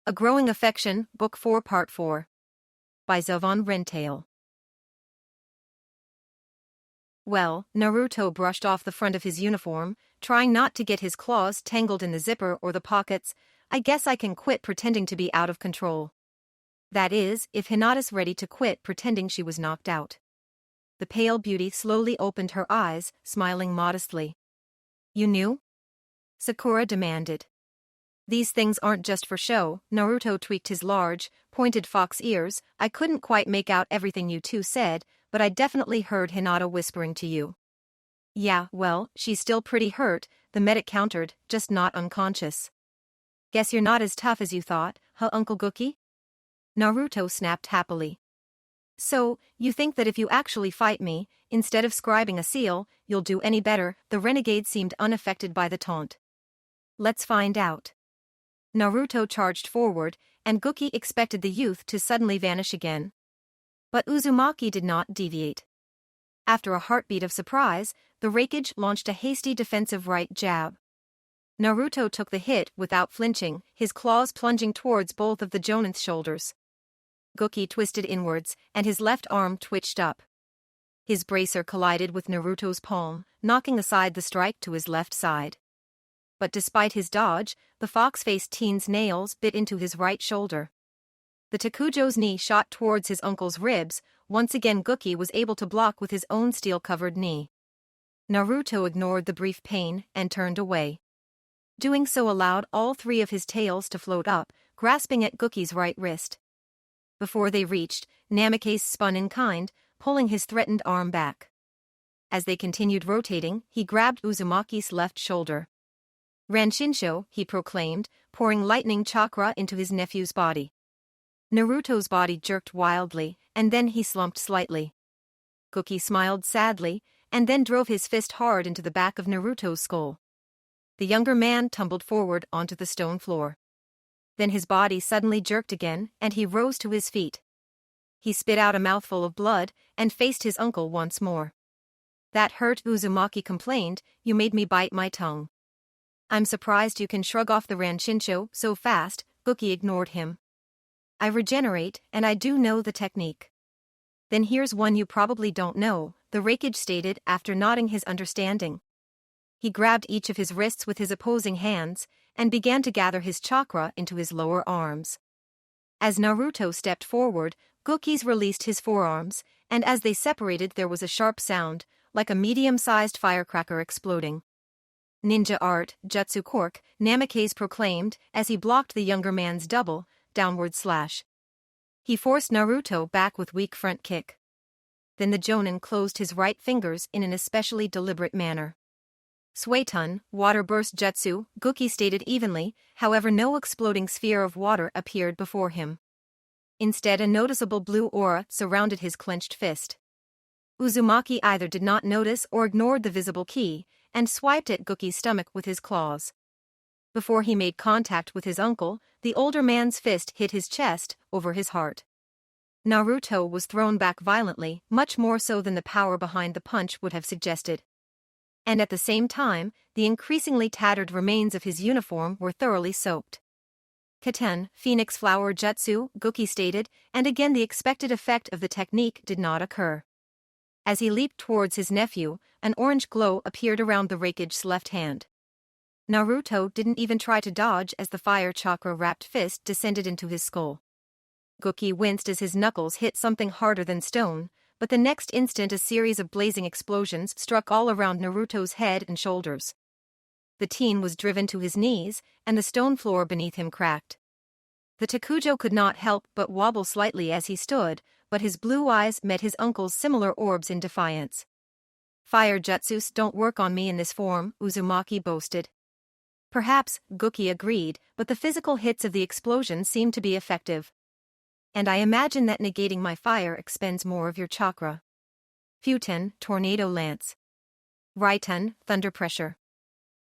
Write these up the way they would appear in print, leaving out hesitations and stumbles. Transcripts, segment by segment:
A Growing Affection, Book 4 Part 4. By Xavon Wrentaile. Well, Naruto brushed off the front of his uniform, trying not to get his claws tangled in the zipper or the pockets. I guess I can quit pretending to be out of control. That is, if Hinata's ready to quit pretending she was knocked out. The pale beauty slowly opened her eyes, smiling modestly. You knew? Sakura demanded. These things aren't just for show. Naruto tweaked his large, pointed fox ears. I couldn't quite make out everything you two said, but I definitely heard Hinata whispering to you. Yeah, well, she's still pretty hurt, the medic countered, just not unconscious. Guess you're not as tough as you thought, huh, Uncle Gookie? Naruto snapped happily. So, you think that if you actually fight me, instead of scribing a seal, you'll do any better? The renegade seemed unaffected by the taunt. Let's find out. Naruto charged forward, and Gookie expected the youth to suddenly vanish again. But Uzumaki did not deviate. After a heartbeat of surprise, the Raikage launched a hasty defensive right jab. Naruto took the hit without flinching, his claws plunging towards both of the Jonin's shoulders. Gookie twisted inwards, and his left arm twitched up. His bracer collided with Naruto's palm, knocking aside the strike to his left side. But despite his dodge, the fox-faced teen's nails bit into his right shoulder. The Takujo's knee shot towards his uncle's ribs. Once again Gookie was able to block with his own steel-covered knee. Naruto ignored the brief pain and turned away. Doing so allowed all three of his tails to float up, grasping at Gookie's right wrist. Before they reached, Namikaze spun in kind, pulling his threatened arm back. As they continued rotating, he grabbed Uzumaki's left shoulder. Ranshinsho, he proclaimed, pouring lightning chakra into his nephew's body. Naruto's body jerked wildly, and then he slumped slightly. Gookie smiled sadly, and then drove his fist hard into the back of Naruto's skull. The younger man tumbled forward onto the stone floor. Then his body suddenly jerked again, and he rose to his feet. He spit out a mouthful of blood, and faced his uncle once more. That hurt, Uzumaki complained, you made me bite my tongue. I'm surprised you can shrug off the Ranshinsho so fast, Gookie ignored him. I regenerate, and I do know the technique. Then here's one you probably don't know, the Raikage stated after nodding his understanding. He grabbed each of his wrists with his opposing hands, and began to gather his chakra into his lower arms. As Naruto stepped forward, Gookie's released his forearms, and as they separated there was a sharp sound, like a medium-sized firecracker exploding. Ninja art, Jutsu Cork, Namikaze proclaimed, as he blocked the younger man's double, downward slash. He forced Naruto back with weak front kick. Then the Jonin closed his right fingers in an especially deliberate manner. Suetun, water burst jutsu, Gookie stated evenly, however no exploding sphere of water appeared before him. Instead a noticeable blue aura surrounded his clenched fist. Uzumaki either did not notice or ignored the visible ki, and swiped at Gookie's stomach with his claws. Before he made contact with his uncle, the older man's fist hit his chest, over his heart. Naruto was thrown back violently, much more so than the power behind the punch would have suggested. And at the same time, the increasingly tattered remains of his uniform were thoroughly soaked. Katen, Phoenix Flower Jutsu, Gookie stated, and again the expected effect of the technique did not occur. As he leaped towards his nephew, an orange glow appeared around the Raikage's left hand. Naruto didn't even try to dodge as the fire chakra-wrapped fist descended into his skull. Gookie winced as his knuckles hit something harder than stone, but the next instant a series of blazing explosions struck all around Naruto's head and shoulders. The teen was driven to his knees, and the stone floor beneath him cracked. The Takujo could not help but wobble slightly as he stood, but his blue eyes met his uncle's similar orbs in defiance. Fire jutsus don't work on me in this form, Uzumaki boasted. Perhaps, Gookie agreed, but the physical hits of the explosion seemed to be effective. And I imagine that negating my fire expends more of your chakra. Futen, Tornado Lance. Raitun, Thunder Pressure.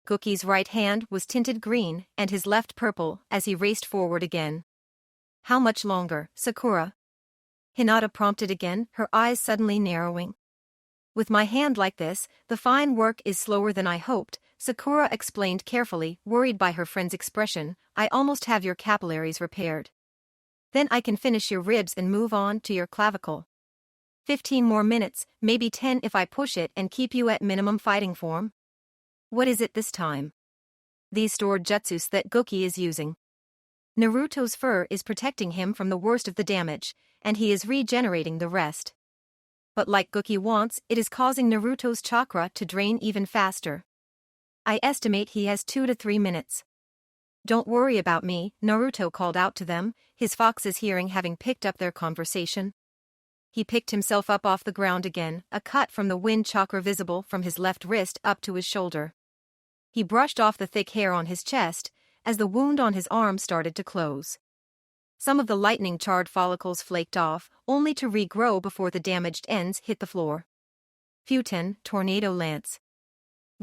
Gookie's right hand was tinted green and his left purple as he raced forward again. How much longer, Sakura? Hinata prompted again, her eyes suddenly narrowing. With my hand like this, the fine work is slower than I hoped, Sakura explained carefully, worried by her friend's expression. I almost have your capillaries repaired. Then I can finish your ribs and move on to your clavicle. 15 more minutes, maybe 10 if I push it and keep you at minimum fighting form. What is it this time? These stored jutsus that Goki is using. Naruto's fur is protecting him from the worst of the damage, and he is regenerating the rest. But like Goki wants, it is causing Naruto's chakra to drain even faster. I estimate he has 2 to 3 minutes. Don't worry about me, Naruto called out to them, his fox's hearing having picked up their conversation. He picked himself up off the ground again, a cut from the wind chakra visible from his left wrist up to his shoulder. He brushed off the thick hair on his chest, as the wound on his arm started to close. Some of the lightning-charred follicles flaked off, only to regrow before the damaged ends hit the floor. Futon, tornado lance.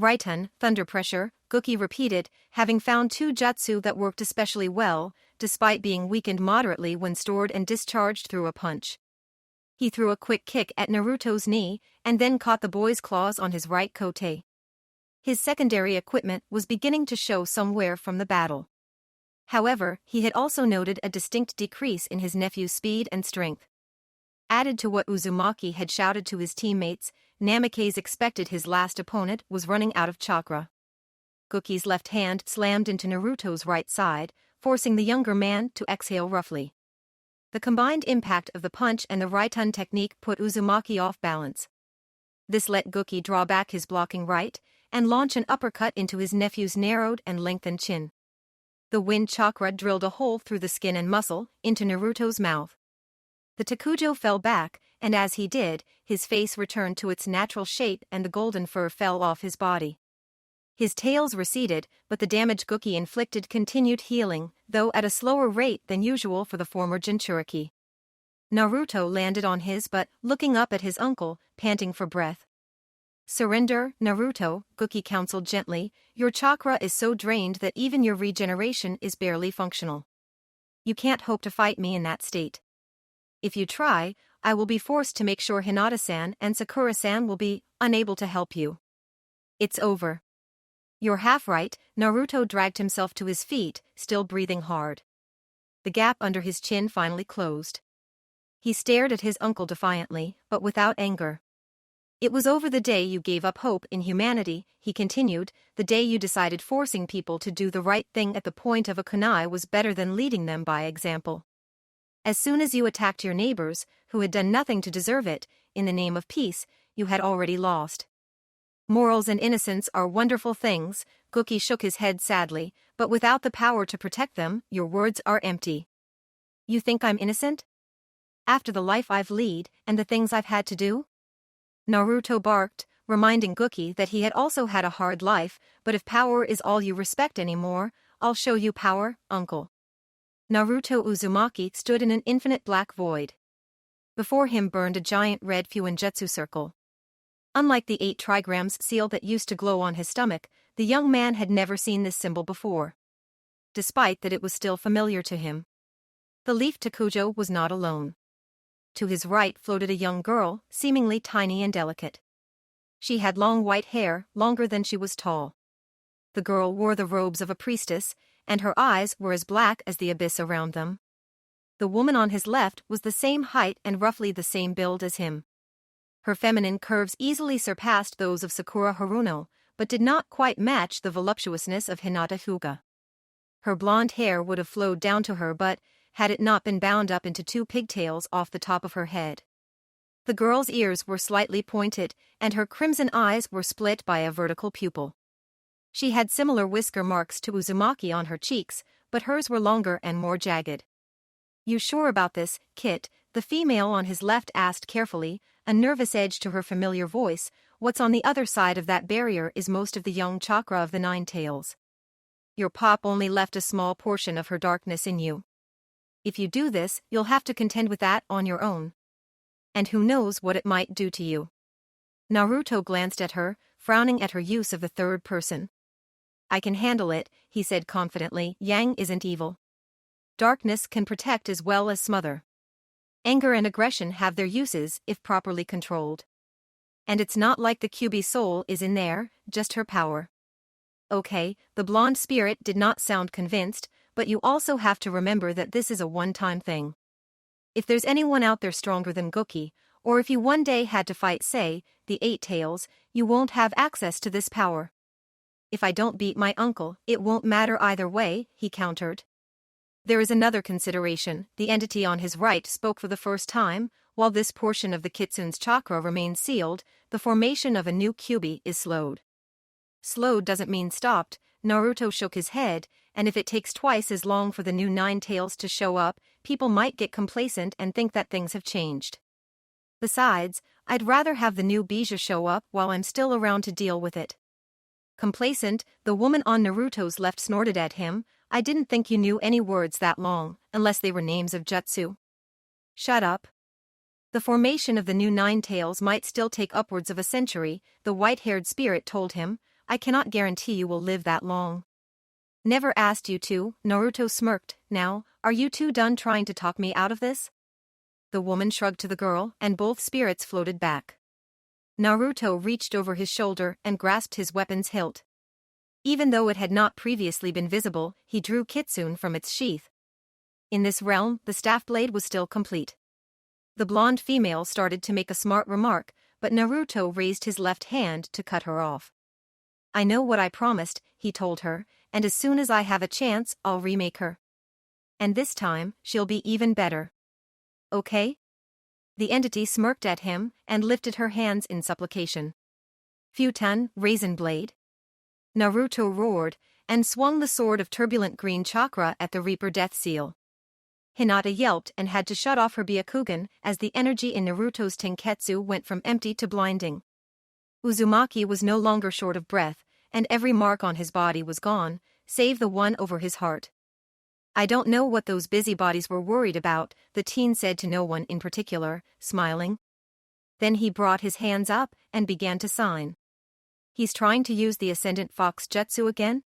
Raiton, thunder pressure, Goki repeated, having found 2 jutsu that worked especially well, despite being weakened moderately when stored and discharged through a punch. He threw a quick kick at Naruto's knee, and then caught the boy's claws on his right kote. His secondary equipment was beginning to show some wear from the battle. However, he had also noted a distinct decrease in his nephew's speed and strength. Added to what Uzumaki had shouted to his teammates, Namikaze expected his last opponent was running out of chakra. Goki's left hand slammed into Naruto's right side, forcing the younger man to exhale roughly. The combined impact of the punch and the Raiton technique put Uzumaki off balance. This let Goki draw back his blocking right, and launch an uppercut into his nephew's narrowed and lengthened chin. The wind chakra drilled a hole through the skin and muscle, into Naruto's mouth. The Takujo fell back, and as he did, his face returned to its natural shape and the golden fur fell off his body. His tails receded, but the damage Goki inflicted continued healing, though at a slower rate than usual for the former Jinchuriki. Naruto landed on his butt, looking up at his uncle, panting for breath. Surrender, Naruto, Goki counseled gently, your chakra is so drained that even your regeneration is barely functional. You can't hope to fight me in that state. If you try, I will be forced to make sure Hinata-san and Sakura-san will be unable to help you. It's over. You're half right, Naruto dragged himself to his feet, still breathing hard. The gap under his chin finally closed. He stared at his uncle defiantly, but without anger. It was over the day you gave up hope in humanity, he continued, the day you decided forcing people to do the right thing at the point of a kunai was better than leading them by example. As soon as you attacked your neighbors, who had done nothing to deserve it, in the name of peace, you had already lost. Morals and innocence are wonderful things, Goki shook his head sadly, but without the power to protect them, your words are empty. You think I'm innocent? After the life I've led, and the things I've had to do? Naruto barked, reminding Goki that he had also had a hard life, but if power is all you respect anymore, I'll show you power, uncle. Naruto Uzumaki stood in an infinite black void. Before him burned a giant red Fuinjutsu circle. Unlike the 8 trigrams seal that used to glow on his stomach, the young man had never seen this symbol before. Despite that it was still familiar to him. The leaf Takujo was not alone. To his right floated a young girl, seemingly tiny and delicate. She had long white hair, longer than she was tall. The girl wore the robes of a priestess, and her eyes were as black as the abyss around them. The woman on his left was the same height and roughly the same build as him. Her feminine curves easily surpassed those of Sakura Haruno, but did not quite match the voluptuousness of Hinata Hyuga. Her blonde hair would have flowed down to her but, had it not been bound up into 2 pigtails off the top of her head. The girl's ears were slightly pointed, and her crimson eyes were split by a vertical pupil. She had similar whisker marks to Uzumaki on her cheeks, but hers were longer and more jagged. You sure about this, Kit? The female on his left asked carefully, a nervous edge to her familiar voice. What's on the other side of that barrier is most of the young chakra of the 9 tails. Your pop only left a small portion of her darkness in you. If you do this, you'll have to contend with that on your own. And who knows what it might do to you. Naruto glanced at her, frowning at her use of the third person. I can handle it, he said confidently. Yang isn't evil. Darkness can protect as well as smother. Anger and aggression have their uses if properly controlled. And it's not like the Kyuubi soul is in there, just her power. Okay, the blonde spirit did not sound convinced, but you also have to remember that this is a one-time thing. If there's anyone out there stronger than Gookie, or if you one day had to fight, say, the Eight Tails, you won't have access to this power. If I don't beat my uncle, it won't matter either way, he countered. There is another consideration. The entity on his right spoke for the first time. While this portion of the kitsune's chakra remains sealed, the formation of a new kyubi is slowed. Slowed doesn't mean stopped. Naruto shook his head, and if it takes twice as long for the new Nine Tails to show up, people might get complacent and think that things have changed. Besides, I'd rather have the new Bija show up while I'm still around to deal with it. Complacent, the woman on Naruto's left snorted at him. I didn't think you knew any words that long, unless they were names of jutsu. Shut up. The formation of the new Nine Tails might still take upwards of a century, the white-haired spirit told him. I cannot guarantee you will live that long. Never asked you to, Naruto smirked. Now, are you two done trying to talk me out of this? The woman shrugged to the girl, and both spirits floated back. Naruto reached over his shoulder and grasped his weapon's hilt. Even though it had not previously been visible, he drew kitsune from its sheath. In this realm, the staff blade was still complete. The blonde female started to make a smart remark, but Naruto raised his left hand to cut her off. I know what I promised, he told her, and as soon as I have a chance, I'll remake her. And this time, she'll be even better. Okay? The entity smirked at him and lifted her hands in supplication. Futon, Raisin Blade. Naruto roared and swung the sword of turbulent green chakra at the Reaper Death Seal. Hinata yelped and had to shut off her Byakugan as the energy in Naruto's Tenketsu went from empty to blinding. Uzumaki was no longer short of breath, and every mark on his body was gone, save the one over his heart. I don't know what those busybodies were worried about, the teen said to no one in particular, smiling. Then he brought his hands up and began to sign. He's trying to use the Ascendant Fox Jutsu again?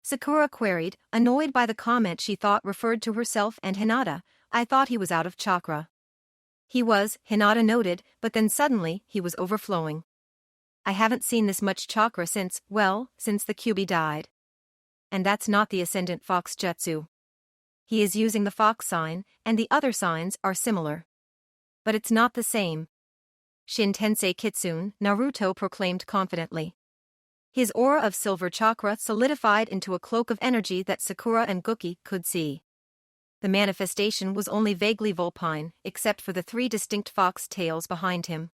Sakura queried, annoyed by the comment she thought referred to herself and Hinata. I thought he was out of chakra. He was, Hinata noted, but then suddenly he was overflowing. I haven't seen this much chakra since the Kyubi died. And that's not the Ascendant Fox Jutsu. He is using the fox sign, and the other signs are similar. But it's not the same. Shin Tensei Kitsune, Naruto proclaimed confidently. His aura of silver chakra solidified into a cloak of energy that Sakura and Gookie could see. The manifestation was only vaguely vulpine, except for the three distinct fox tails behind him.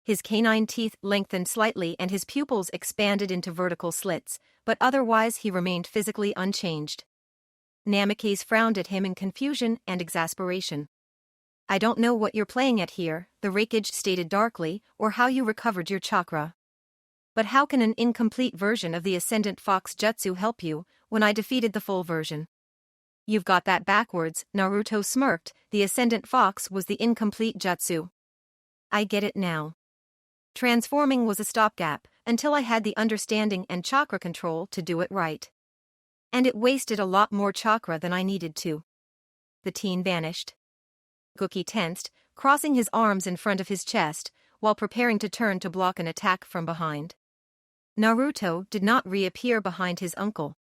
His canine teeth lengthened slightly and his pupils expanded into vertical slits, but otherwise he remained physically unchanged. Namikaze frowned at him in confusion and exasperation. I don't know what you're playing at here, the Raikage stated darkly, or how you recovered your chakra. But how can an incomplete version of the Ascendant Fox Jutsu help you, when I defeated the full version? You've got that backwards, Naruto smirked. The Ascendant Fox was the incomplete Jutsu. I get it now. Transforming was a stopgap, until I had the understanding and chakra control to do it right. And it wasted a lot more chakra than I needed to. The teen vanished. Gookie tensed, crossing his arms in front of his chest, while preparing to turn to block an attack from behind. Naruto did not reappear behind his uncle.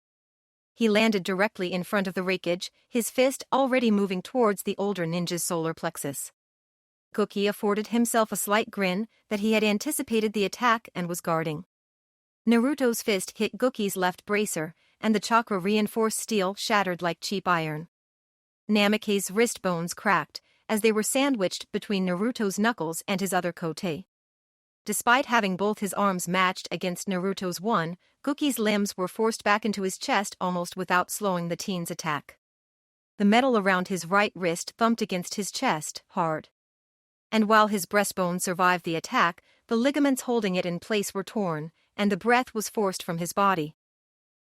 He landed directly in front of the Raikage, his fist already moving towards the older ninja's solar plexus. Gookie afforded himself a slight grin that he had anticipated the attack and was guarding. Naruto's fist hit Gookie's left bracer, and the chakra-reinforced steel shattered like cheap iron. Namikaze's wrist bones cracked, as they were sandwiched between Naruto's knuckles and his other kote. Despite having both his arms matched against Naruto's one, Gookie's limbs were forced back into his chest almost without slowing the teen's attack. The metal around his right wrist thumped against his chest, hard. And while his breastbone survived the attack, the ligaments holding it in place were torn, and the breath was forced from his body.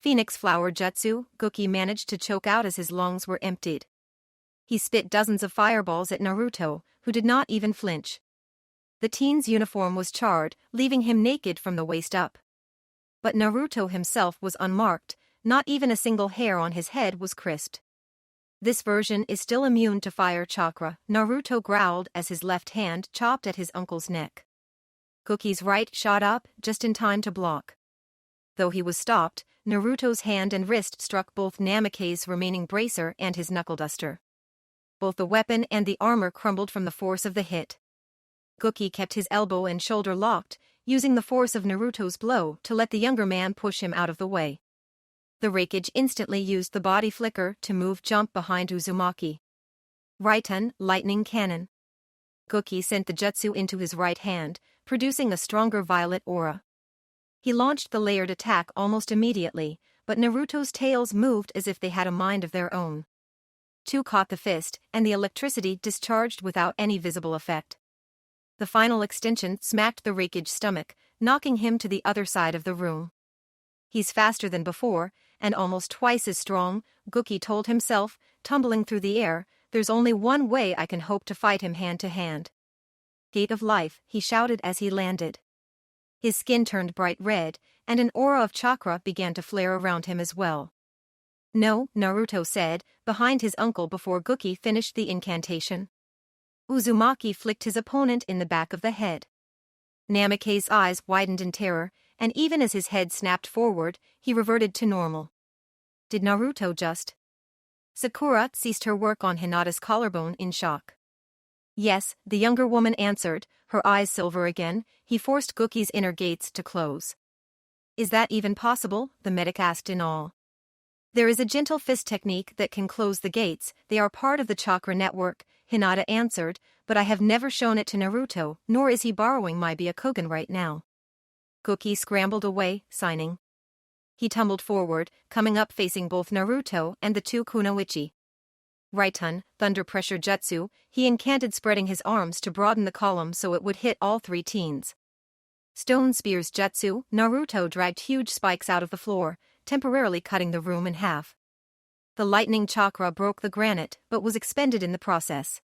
Phoenix Flower Jutsu, Gookie managed to choke out as his lungs were emptied. He spit dozens of fireballs at Naruto, who did not even flinch. The teen's uniform was charred, leaving him naked from the waist up. But Naruto himself was unmarked, not even a single hair on his head was crisped. This version is still immune to fire chakra, Naruto growled as his left hand chopped at his uncle's neck. Gookie's right shot up, just in time to block. Though he was stopped, Naruto's hand and wrist struck both Namake's remaining bracer and his knuckle duster. Both the weapon and the armor crumbled from the force of the hit. Guki kept his elbow and shoulder locked, using the force of Naruto's blow to let the younger man push him out of the way. The Raikage instantly used the body flicker to move jump behind Uzumaki. Raiton, lightning cannon. Guki sent the jutsu into his right hand, producing a stronger violet aura. He launched the layered attack almost immediately, but Naruto's tails moved as if they had a mind of their own. Two caught the fist, and the electricity discharged without any visible effect. The final extension smacked the Raikage's stomach, knocking him to the other side of the room. He's faster than before, and almost twice as strong, Guki told himself, tumbling through the air. There's only one way I can hope to fight him hand to hand. Gate of Life, he shouted as he landed. His skin turned bright red, and an aura of chakra began to flare around him as well. No, Naruto said, behind his uncle before Guki finished the incantation. Uzumaki flicked his opponent in the back of the head. Namake's eyes widened in terror, and even as his head snapped forward, he reverted to normal. Did Naruto just... Sakura ceased her work on Hinata's collarbone in shock. Yes, the younger woman answered, her eyes silver again. He forced Guki's inner gates to close. Is that even possible? The medic asked in awe. There is a gentle fist technique that can close the gates. They are part of the chakra network, Hinata answered, but I have never shown it to Naruto, nor is he borrowing my Byakugan right now. Guki scrambled away, signing. He tumbled forward, coming up facing both Naruto and the two kunoichi. Raiton, thunder pressure jutsu, he incanted, spreading his arms to broaden the column so it would hit all three teens. Stone spears jutsu, Naruto dragged huge spikes out of the floor, temporarily cutting the room in half. The lightning chakra broke the granite but was expended in the process.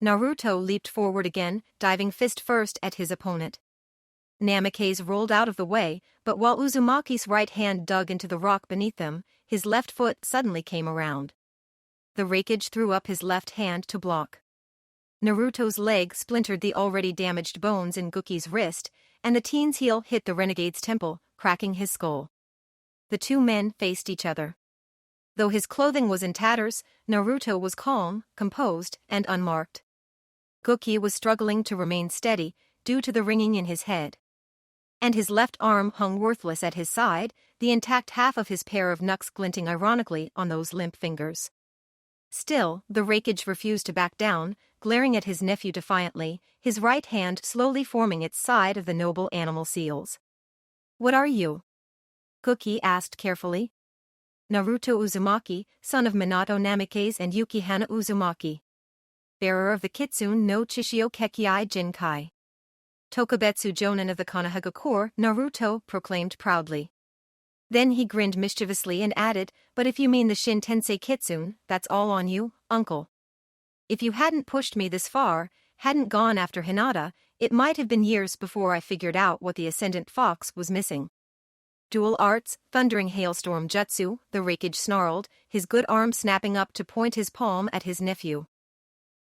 Naruto leaped forward again, diving fist first at his opponent. Namake's rolled out of the way, but while Uzumaki's right hand dug into the rock beneath them, his left foot suddenly came around. The Raikage threw up his left hand to block. Naruto's leg splintered the already damaged bones in Guki's wrist, and the teen's heel hit the renegade's temple, cracking his skull. The two men faced each other. Though his clothing was in tatters, Naruto was calm, composed, and unmarked. Guki was struggling to remain steady, due to the ringing in his head. And his left arm hung worthless at his side, the intact half of his pair of knucks glinting ironically on those limp fingers. Still, the Raikage refused to back down, glaring at his nephew defiantly, his right hand slowly forming its side of the noble animal seals. What are you? Guki asked carefully. Naruto Uzumaki, son of Minato Namake's and Yukihana Uzumaki. Bearer of the Kitsune no Chishio Kekkei Jinkai. Tokubetsu Jonin of the Konohagakure Corps, Naruto proclaimed proudly. Then he grinned mischievously and added, but if you mean the Shin Tensei Kitsune, that's all on you, uncle. If you hadn't pushed me this far, hadn't gone after Hinata, it might have been years before I figured out what the Ascendant Fox was missing. Dual arts, thundering hailstorm jutsu, the Raikage snarled, his good arm snapping up to point his palm at his nephew.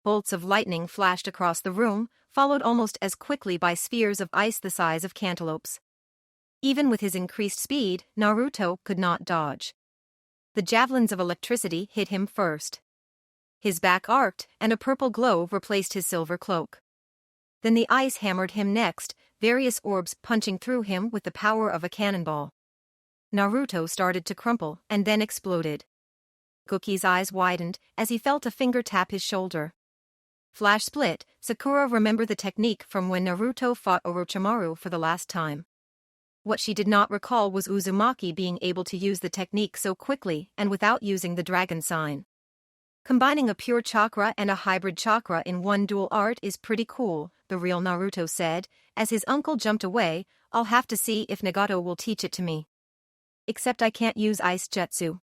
Bolts of lightning flashed across the room, followed almost as quickly by spheres of ice the size of cantaloupes. Even with his increased speed, Naruto could not dodge. The javelins of electricity hit him first. His back arced, and a purple glow replaced his silver cloak. Then the ice hammered him next, various orbs punching through him with the power of a cannonball. Naruto started to crumple, and then exploded. Guki's eyes widened as he felt a finger tap his shoulder. Flash split, Sakura remembered the technique from when Naruto fought Orochimaru for the last time. What she did not recall was Uzumaki being able to use the technique so quickly and without using the dragon sign. Combining a pure chakra and a hybrid chakra in one dual art is pretty cool, the real Naruto said, as his uncle jumped away. I'll have to see if Nagato will teach it to me. Except I can't use ice jutsu.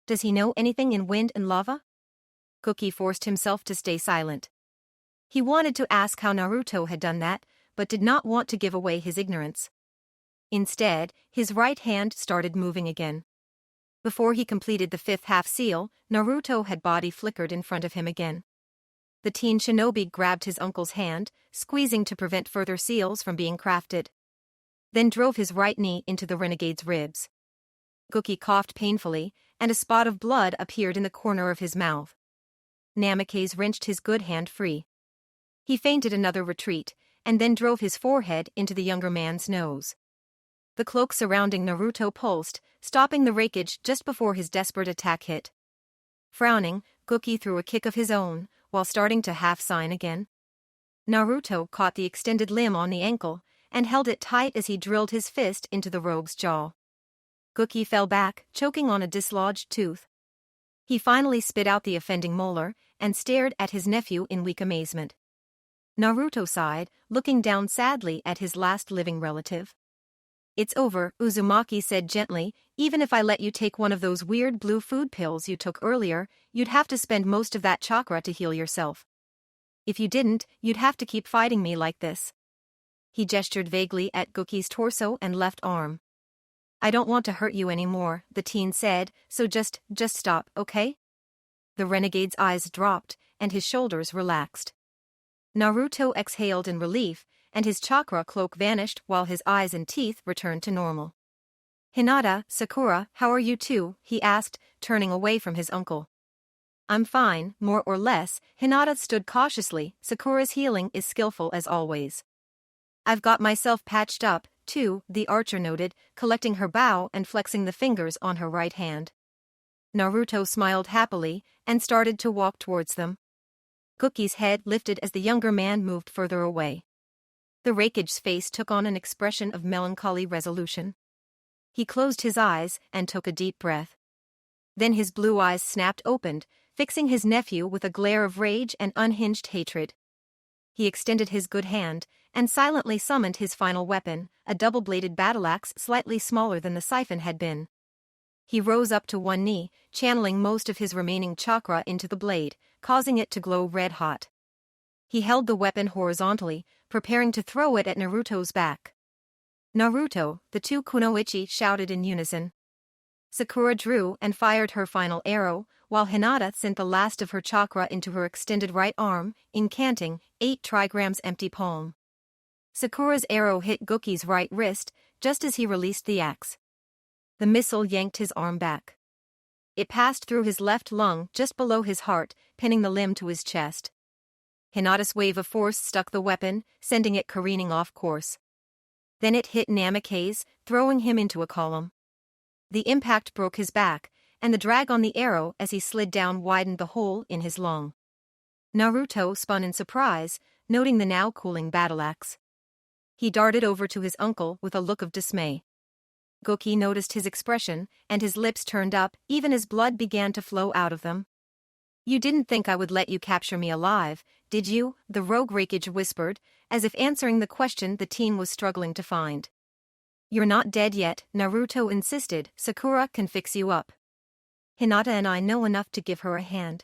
Does he know anything in wind and lava? Guki forced himself to stay silent. He wanted to ask how Naruto had done that, but did not want to give away his ignorance. Instead, his right hand started moving again. Before he completed the fifth half seal, Naruto had body flickered in front of him again. The teen shinobi grabbed his uncle's hand, squeezing to prevent further seals from being crafted. then drove his right knee into the renegade's ribs. Gookie coughed painfully, and a spot of blood appeared in the corner of his mouth. Namikaze wrenched his good hand free. He feinted another retreat, and then drove his forehead into the younger man's nose. The cloak surrounding Naruto pulsed, stopping the rakeage just before his desperate attack hit. Frowning, Gookie threw a kick of his own, while starting to half-sign again. Naruto caught the extended limb on the ankle, and held it tight as he drilled his fist into the rogue's jaw. Gookie fell back, choking on a dislodged tooth. He finally spit out the offending molar, and stared at his nephew in weak amazement. Naruto sighed, looking down sadly at his last living relative. "It's over," Uzumaki said gently. "Even if I let you take one of those weird blue food pills you took earlier, you'd have to spend most of that chakra to heal yourself. If you didn't, you'd have to keep fighting me like this." He gestured vaguely at Gookie's torso and left arm. "I don't want to hurt you anymore," the teen said, "so just stop, okay?" The renegade's eyes dropped, and his shoulders relaxed. Naruto exhaled in relief, and his chakra cloak vanished while his eyes and teeth returned to normal. "Hinata, Sakura, how are you two?" he asked, turning away from his uncle. "I'm fine, more or less." Hinata stood cautiously. "Sakura's healing is skillful as always." "I've got myself patched up, too," the archer noted, collecting her bow and flexing the fingers on her right hand. Naruto smiled happily, and started to walk towards them. Gookie's head lifted as the younger man moved further away. The rakeage's face took on an expression of melancholy resolution. He closed his eyes and took a deep breath. Then his blue eyes snapped open, fixing his nephew with a glare of rage and unhinged hatred. He extended his good hand, and silently summoned his final weapon, a double-bladed battle-axe slightly smaller than the siphon had been. He rose up to one knee, channeling most of his remaining chakra into the blade, causing it to glow red-hot. He held the weapon horizontally, preparing to throw it at Naruto's back. "Naruto," the two kunoichi shouted in unison. Sakura drew and fired her final arrow, while Hinata sent the last of her chakra into her extended right arm, incanting 8 trigrams empty palm. Sakura's arrow hit Gookie's right wrist, just as he released the axe. The missile yanked his arm back. It passed through his left lung just below his heart, pinning the limb to his chest. Hinata's wave of force stuck the weapon, sending it careening off course. Then it hit Namikaze, throwing him into a column. The impact broke his back, and the drag on the arrow as he slid down widened the hole in his lung. Naruto spun in surprise, noting the now cooling battle-axe. He darted over to his uncle with a look of dismay. Gookie noticed his expression, and his lips turned up even as blood began to flow out of them. "You didn't think I would let you capture me alive, did you?" the rogue rakeage whispered, as if answering the question the teen was struggling to find. "You're not dead yet," Naruto insisted. "Sakura can fix you up. Hinata and I know enough to give her a hand."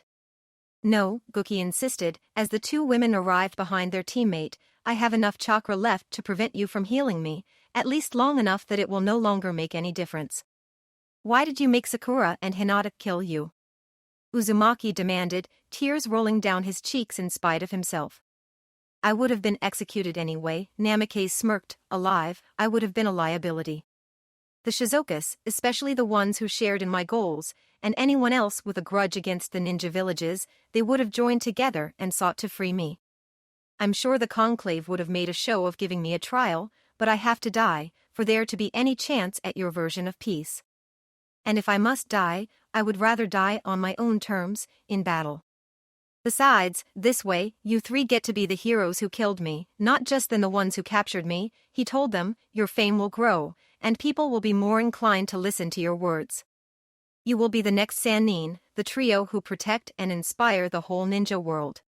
"No," Gookie insisted, as the two women arrived behind their teammate. "I have enough chakra left to prevent you from healing me, at least long enough that it will no longer make any difference." "Why did you make Sakura and Hinata kill you?" Uzumaki demanded, tears rolling down his cheeks in spite of himself. "I would have been executed anyway," Namikaze smirked. "Alive, I would have been a liability. The Shizokas, especially the ones who shared in my goals, and anyone else with a grudge against the ninja villages, they would have joined together and sought to free me. I'm sure the conclave would have made a show of giving me a trial, but I have to die, for there to be any chance at your version of peace. And if I must die, I would rather die on my own terms, in battle. Besides, this way, you three get to be the heroes who killed me, not just than the ones who captured me," he told them. "Your fame will grow, and people will be more inclined to listen to your words. You will be the next Sannin, the trio who protect and inspire the whole ninja world.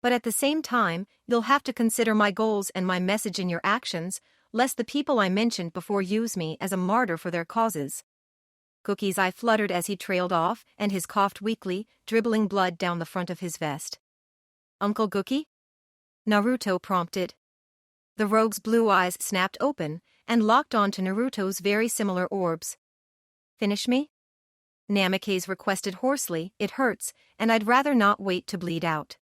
But at the same time, you'll have to consider my goals and my message in your actions, lest the people I mentioned before use me as a martyr for their causes." Gookie's eye fluttered as he trailed off, and his coughed weakly, dribbling blood down the front of his vest. "Uncle Gookie?" Naruto prompted. The rogue's blue eyes snapped open, and locked onto Naruto's very similar orbs. "Finish me?" Namikaze requested hoarsely. "It hurts, and I'd rather not wait to bleed out.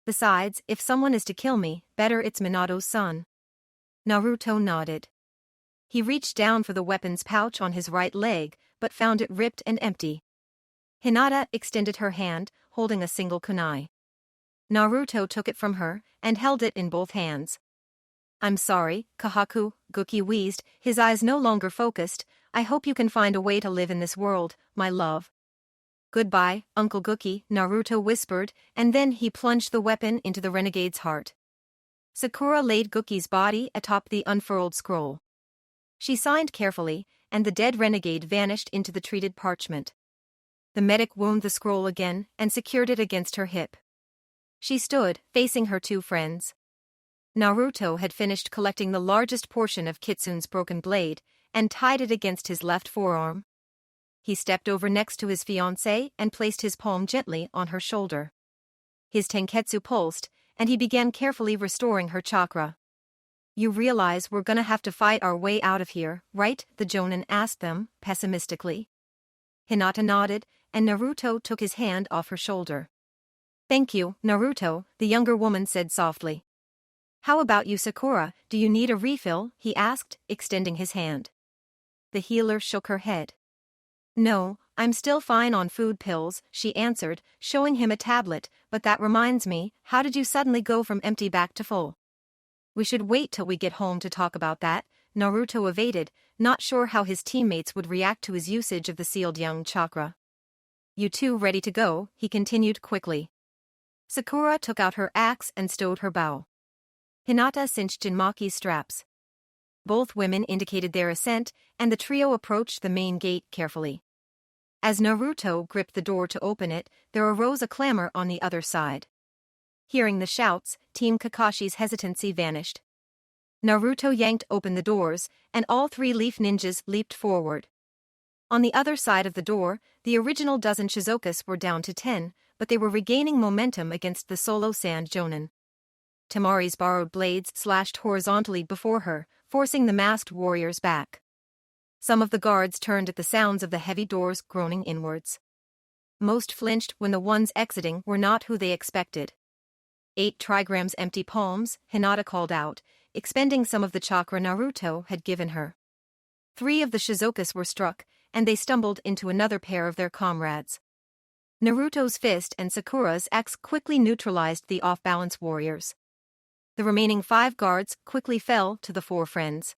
Besides, if someone is to kill me, better it's Minato's son." Naruto nodded. He reached down for the weapon's pouch on his right leg, but found it ripped and empty. Hinata extended her hand, holding a single kunai. Naruto took it from her, and held it in both hands. "I'm sorry, Kahaku," Guki wheezed, his eyes no longer focused. "I hope you can find a way to live in this world, my love." "Goodbye, Uncle Guki," Naruto whispered, and then he plunged the weapon into the renegade's heart. Sakura laid Guki's body atop the unfurled scroll. She signed carefully, and the dead renegade vanished into the treated parchment. The medic wound the scroll again and secured it against her hip. She stood, facing her two friends. Naruto had finished collecting the largest portion of Kitsune's broken blade and tied it against his left forearm. He stepped over next to his fiancée and placed his palm gently on her shoulder. His tenketsu pulsed, and he began carefully restoring her chakra. "You realize we're gonna have to fight our way out of here, right?" the Jonin asked them, pessimistically. Hinata nodded, and Naruto took his hand off her shoulder. "Thank you, Naruto," the younger woman said softly. "How about you, Sakura, do you need a refill?" he asked, extending his hand. The healer shook her head. "No, I'm still fine on food pills," she answered, showing him a tablet. "But that reminds me, how did you suddenly go from empty back to full?" "We should wait till we get home to talk about that," Naruto evaded, not sure how his teammates would react to his usage of the sealed young chakra. "You two ready to go?" he continued quickly. Sakura took out her axe and stowed her bow. Hinata cinched Jinmaki's straps. Both women indicated their assent, and the trio approached the main gate carefully. As Naruto gripped the door to open it, there arose a clamor on the other side. Hearing the shouts, Team Kakashi's hesitancy vanished. Naruto yanked open the doors, and all three leaf ninjas leaped forward. On the other side of the door, the original dozen Shizokas were down to 10, but they were regaining momentum against the solo sand Jonin. Tamari's borrowed blades slashed horizontally before her, forcing the masked warriors back. Some of the guards turned at the sounds of the heavy doors groaning inwards. Most flinched when the ones exiting were not who they expected. 8 trigrams empty palms, Hinata called out, expending some of the chakra Naruto had given her. 3 of the Shizokas were struck, and they stumbled into another pair of their comrades. Naruto's fist and Sakura's axe quickly neutralized the off-balance warriors. The remaining 5 guards quickly fell to the 4 friends.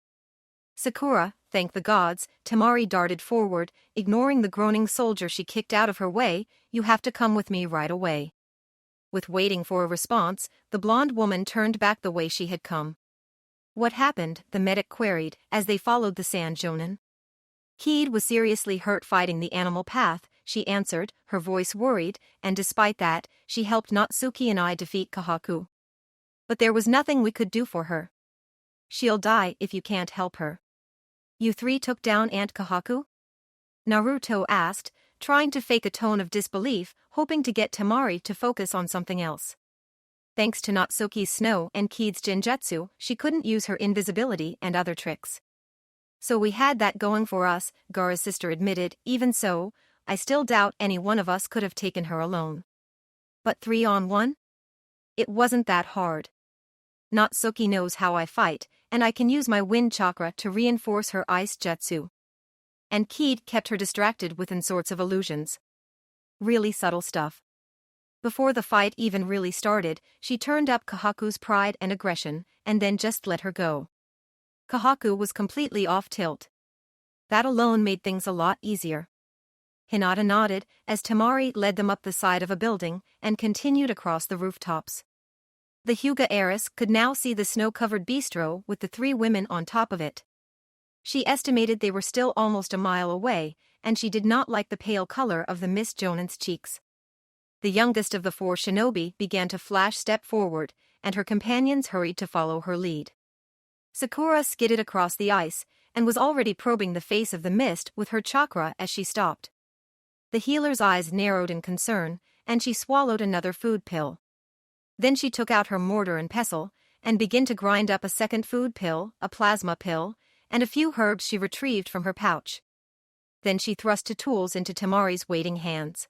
Sakura, thank the gods, Tamari darted forward, ignoring the groaning soldier she kicked out of her way. "You have to come with me right away." With waiting for a response, the blonde woman turned back the way she had come. "What happened?" the medic queried, as they followed the sand Jonin. "Keed was seriously hurt fighting the animal path," she answered, her voice worried, "and despite that, she helped Natsuki and I defeat Kahaku. But there was nothing we could do for her. She'll die if you can't help her." "You 3 took down Aunt Kahaku?" Naruto asked, trying to fake a tone of disbelief, hoping to get Tamari to focus on something else. Thanks to Natsuki's snow and Keed's genjutsu, she couldn't use her invisibility and other tricks. "So we had that going for us," Gaara's sister admitted. "Even so, I still doubt any one of us could have taken her alone." "But 3 on 1? It wasn't that hard. Natsuki knows how I fight, and I can use my wind chakra to reinforce her ice jutsu." And Keed kept her distracted with all sorts of illusions. Really subtle stuff. Before the fight even really started, she turned up Kahaku's pride and aggression, and then just let her go. Kahaku was completely off tilt. That alone made things a lot easier. Hinata nodded as Tamari led them up the side of a building and continued across the rooftops. The Hyuga heiress could now see the snow-covered bistro with the 3 women on top of it. She estimated they were still almost a mile away, and she did not like the pale color of the Miss Jonin's cheeks. The youngest of the 4 shinobi began to flash step forward, and her companions hurried to follow her lead. Sakura skidded across the ice, and was already probing the face of the mist with her chakra as she stopped. The healer's eyes narrowed in concern, and she swallowed another food pill. Then she took out her mortar and pestle, and began to grind up a second food pill, a plasma pill, and a few herbs she retrieved from her pouch. Then she thrust 2 tools into Tamari's waiting hands.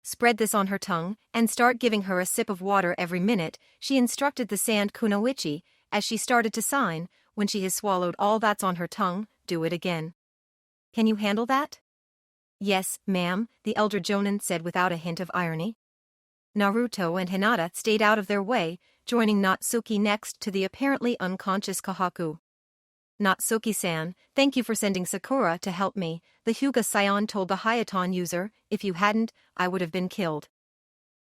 "Spread this on her tongue, and start giving her a sip of water every minute," she instructed the sand kunoichi, as she started to sign, when she has swallowed all that's on her tongue, do it again. Can you handle that? Yes, ma'am, the elder Jonin said without a hint of irony. Naruto and Hinata stayed out of their way, joining Natsuki next to the apparently unconscious Kahaku. Natsuki-san, thank you for sending Sakura to help me, the Hyuga Scion told the Hayaton user. If you hadn't, I would have been killed.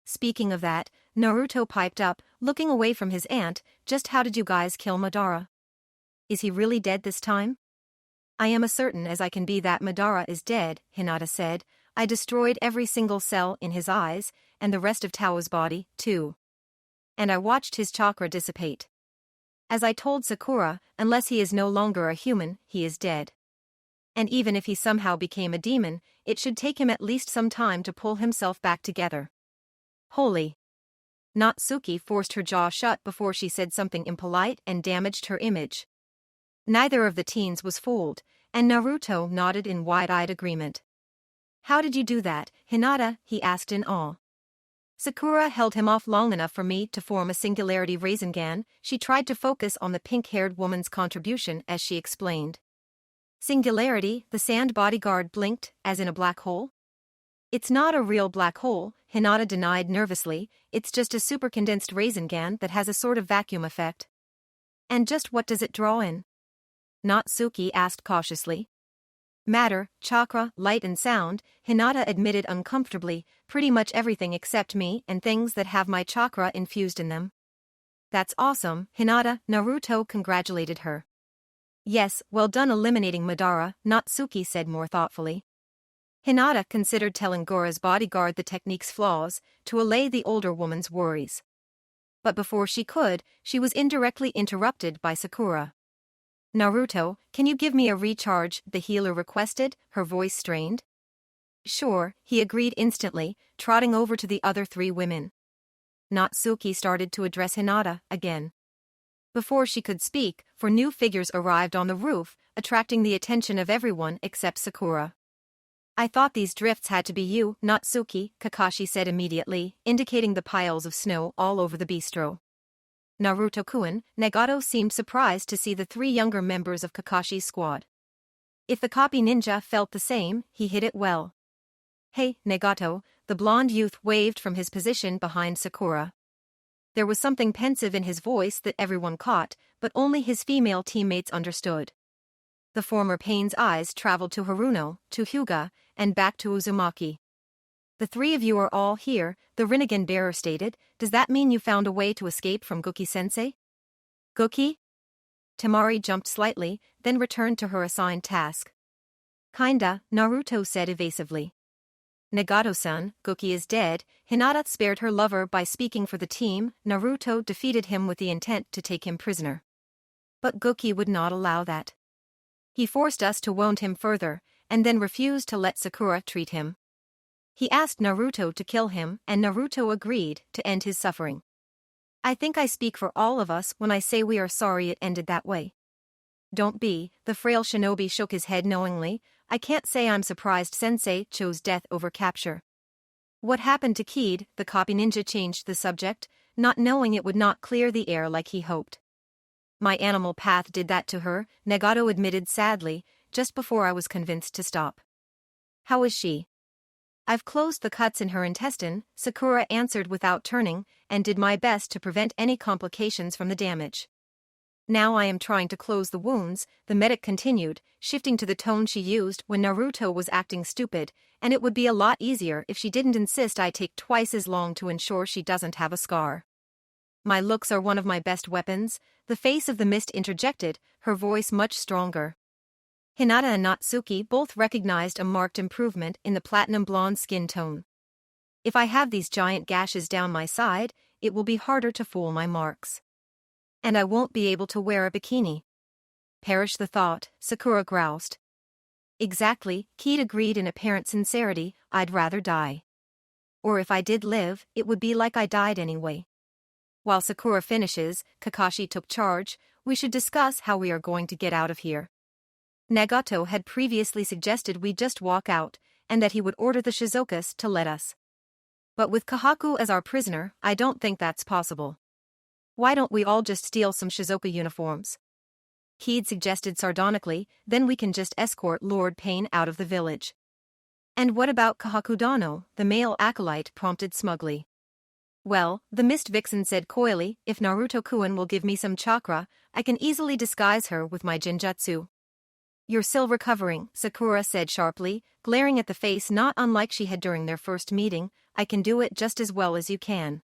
Speaking of that, Naruto piped up, looking away from his aunt. Just how did you guys kill Madara? Is he really dead this time? I am as certain as I can be that Madara is dead, Hinata said. I destroyed every single cell in his eyes, and the rest of Tao's body, too. And I watched his chakra dissipate. As I told Sakura, unless he is no longer a human, he is dead. And even if he somehow became a demon, it should take him at least some time to pull himself back together. Holy. Natsuki forced her jaw shut before she said something impolite and damaged her image. Neither of the teens was fooled, and Naruto nodded in wide-eyed agreement. How did you do that, Hinata? He asked in awe. Sakura held him off long enough for me to form a singularity Rasengan. She tried to focus on the pink-haired woman's contribution as she explained. Singularity, the sand bodyguard blinked, as in a black hole? It's not a real black hole, Hinata denied nervously, it's just a supercondensed Rasengan that has a sort of vacuum effect. And just what does it draw in? Natsuki asked cautiously. Matter, chakra, light and sound, Hinata admitted uncomfortably, pretty much everything except me and things that have my chakra infused in them. That's awesome, Hinata, Naruto congratulated her. Yes, well done eliminating Madara, Natsuki said more thoughtfully. Hinata considered telling Gora's bodyguard the technique's flaws, to allay the older woman's worries. But before she could, she was indirectly interrupted by Sakura. Naruto, can you give me a recharge? The healer requested, her voice strained. Sure, he agreed instantly, trotting over to the other three women. Natsuki started to address Hinata again. Before she could speak, four new figures arrived on the roof, attracting the attention of everyone except Sakura. I thought these drifts had to be you, Natsuki, Kakashi said immediately, indicating the piles of snow all over the bistro. Naruto-kun, Nagato seemed surprised to see the three younger members of Kakashi's squad. If the copy ninja felt the same, he hid it well. Hey, Nagato, the blonde youth waved from his position behind Sakura. There was something pensive in his voice that everyone caught, but only his female teammates understood. The former Pain's eyes traveled to Haruno, to Hyuga, and back to Uzumaki. The three of you are all here, the Rinnegan bearer stated. Does that mean you found a way to escape from Guki-sensei? Guki? Temari jumped slightly, then returned to her assigned task. Kinda, Naruto said evasively. Nagato-san, Guki is dead. Hinata spared her lover by speaking for the team. Naruto defeated him with the intent to take him prisoner. But Guki would not allow that. He forced us to wound him further, and then refused to let Sakura treat him. He asked Naruto to kill him, and Naruto agreed to end his suffering. I think I speak for all of us when I say we are sorry it ended that way. Don't be, the frail shinobi shook his head knowingly. I can't say I'm surprised Sensei chose death over capture. What happened to Kid? The copy ninja changed the subject, not knowing it would not clear the air like he hoped. My animal path did that to her, Nagato admitted sadly, just before I was convinced to stop. How is she? I've closed the cuts in her intestine, Sakura answered without turning, and did my best to prevent any complications from the damage. Now I am trying to close the wounds, the medic continued, shifting to the tone she used when Naruto was acting stupid, and it would be a lot easier if she didn't insist I take twice as long to ensure she doesn't have a scar. My looks are one of my best weapons, the face of the mist interjected, her voice much stronger. Hinata and Natsuki both recognized a marked improvement in the platinum blonde skin tone. If I have these giant gashes down my side, it will be harder to fool my marks. And I won't be able to wear a bikini. Perish the thought, Sakura groused. Exactly, Kid agreed in apparent sincerity, I'd rather die. Or if I did live, it would be like I died anyway. While Sakura finishes, Kakashi took charge. We should discuss how we are going to get out of here. Nagato had previously suggested we just walk out, and that he would order the Shizokas to let us. But with Kahaku as our prisoner, I don't think that's possible. Why don't we all just steal some Shizoka uniforms? Keed suggested sardonically, then we can just escort Lord Pain out of the village. And what about Kahakudano, the male acolyte prompted smugly. Well, the Mist Vixen said coyly, if Naruto-kun will give me some chakra, I can easily disguise her with my jinjutsu. You're still recovering, Sakura said sharply, glaring at the face not unlike she had during their first meeting. I can do it just as well as you can.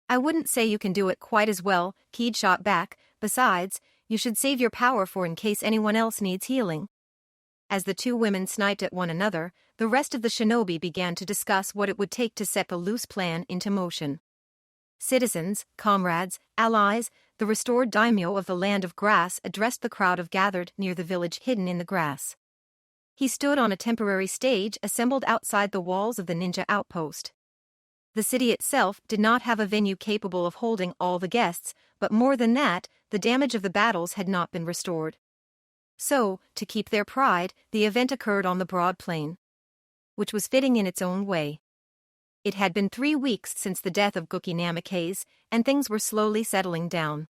I wouldn't say you can do it quite as well, Keed shot back, besides, you should save your power for in case anyone else needs healing. As the two women sniped at one another, the rest of the shinobi began to discuss what it would take to set the loose plan into motion. Citizens, comrades, allies, the restored daimyo of the Land of Grass addressed the crowd of gathered near the village hidden in the grass. He stood on a temporary stage assembled outside the walls of the ninja outpost. The city itself did not have a venue capable of holding all the guests, but more than that, the damage of the battles had not been restored. So, to keep their pride, the event occurred on the broad plain. Which was fitting in its own way. It had been 3 weeks since the death of Guki Namikaze, and things were slowly settling down.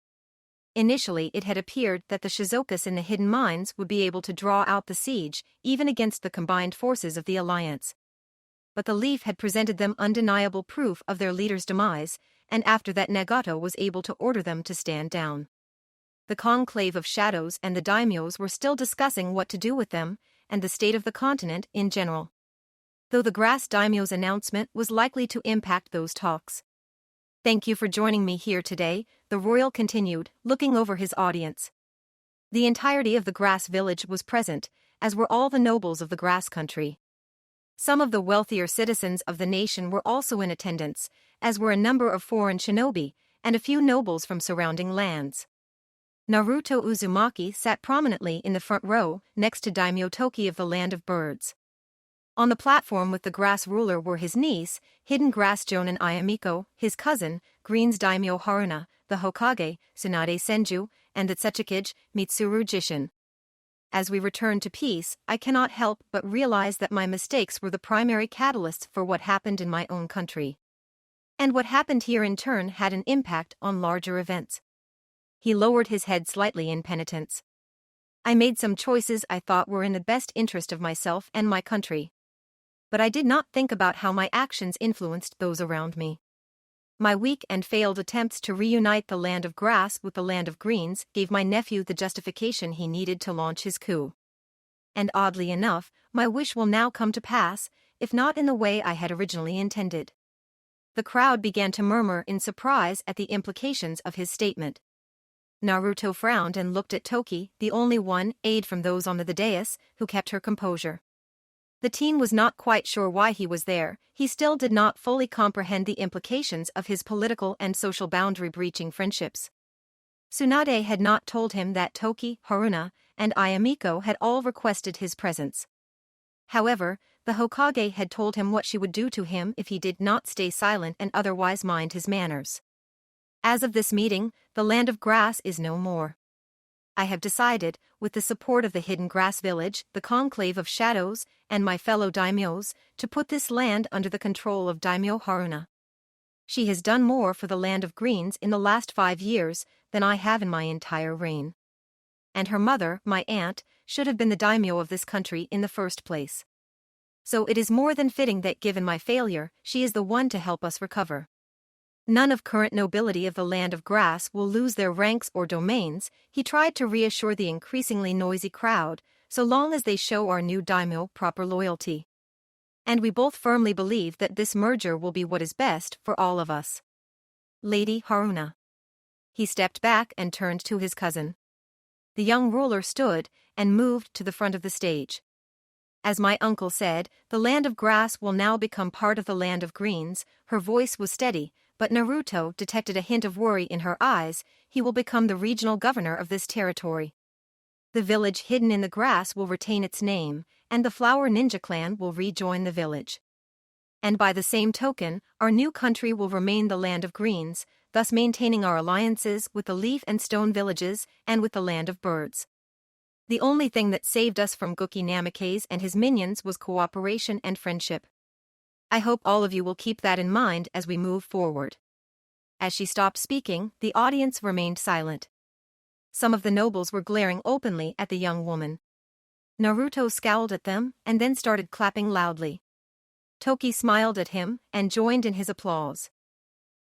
Initially it had appeared that the Shizokas in the hidden mines would be able to draw out the siege, even against the combined forces of the alliance. But the Leaf had presented them undeniable proof of their leader's demise, and after that Nagato was able to order them to stand down. The conclave of shadows and the daimyos were still discussing what to do with them, and the state of the continent in general. Though the Grass Daimyo's announcement was likely to impact those talks. Thank you for joining me here today, the royal continued, looking over his audience. The entirety of the Grass Village was present, as were all the nobles of the Grass Country. Some of the wealthier citizens of the nation were also in attendance, as were a number of foreign shinobi, and a few nobles from surrounding lands. Naruto Uzumaki sat prominently in the front row, next to Daimyo Toki of the Land of Birds. On the platform with the grass ruler were his niece, Hidden Grass Jonin Ayamiko, his cousin, Green's Daimyo Haruna, the Hokage, Tsunade Senju, and the Tsuchikage, Mitsuru Jishin. As we return to peace, I cannot help but realize that my mistakes were the primary catalysts for what happened in my own country. And what happened here in turn had an impact on larger events. He lowered his head slightly in penitence. I made some choices I thought were in the best interest of myself and my country. But I did not think about how my actions influenced those around me. My weak and failed attempts to reunite the Land of Grass with the Land of Greens gave my nephew the justification he needed to launch his coup. And oddly enough, my wish will now come to pass, if not in the way I had originally intended. The crowd began to murmur in surprise at the implications of his statement. Naruto frowned and looked at Toki, the only one, aide from those on the dais, who kept her composure. The teen was not quite sure why he was there. He still did not fully comprehend the implications of his political and social boundary-breaching friendships. Tsunade had not told him that Toki, Haruna, and Ayamiko had all requested his presence. However, the Hokage had told him what she would do to him if he did not stay silent and otherwise mind his manners. As of this meeting, the Land of Grass is no more. I have decided, with the support of the Hidden Grass Village, the Conclave of Shadows, and my fellow daimyos, to put this land under the control of Daimyo Haruna. She has done more for the Land of Greens in the last 5 years than I have in my entire reign. And her mother, my aunt, should have been the daimyo of this country in the first place. So it is more than fitting that given my failure, she is the one to help us recover. None of current nobility of the Land of Grass will lose their ranks or domains, he tried to reassure the increasingly noisy crowd, so long as they show our new daimyo proper loyalty. And we both firmly believe that this merger will be what is best for all of us. Lady Haruna. He stepped back and turned to his cousin. The young ruler stood and moved to the front of the stage. As my uncle said, the Land of Grass will now become part of the Land of Greens. Her voice was steady, but Naruto detected a hint of worry in her eyes. He will become the regional governor of this territory. The village hidden in the grass will retain its name, and the Flower Ninja clan will rejoin the village. And by the same token, our new country will remain the Land of Greens, thus maintaining our alliances with the Leaf and Stone villages and with the Land of Birds. The only thing that saved us from Guki Namikaze and his minions was cooperation and friendship. I hope all of you will keep that in mind as we move forward. As she stopped speaking, the audience remained silent. Some of the nobles were glaring openly at the young woman. Naruto scowled at them and then started clapping loudly. Toki smiled at him and joined in his applause.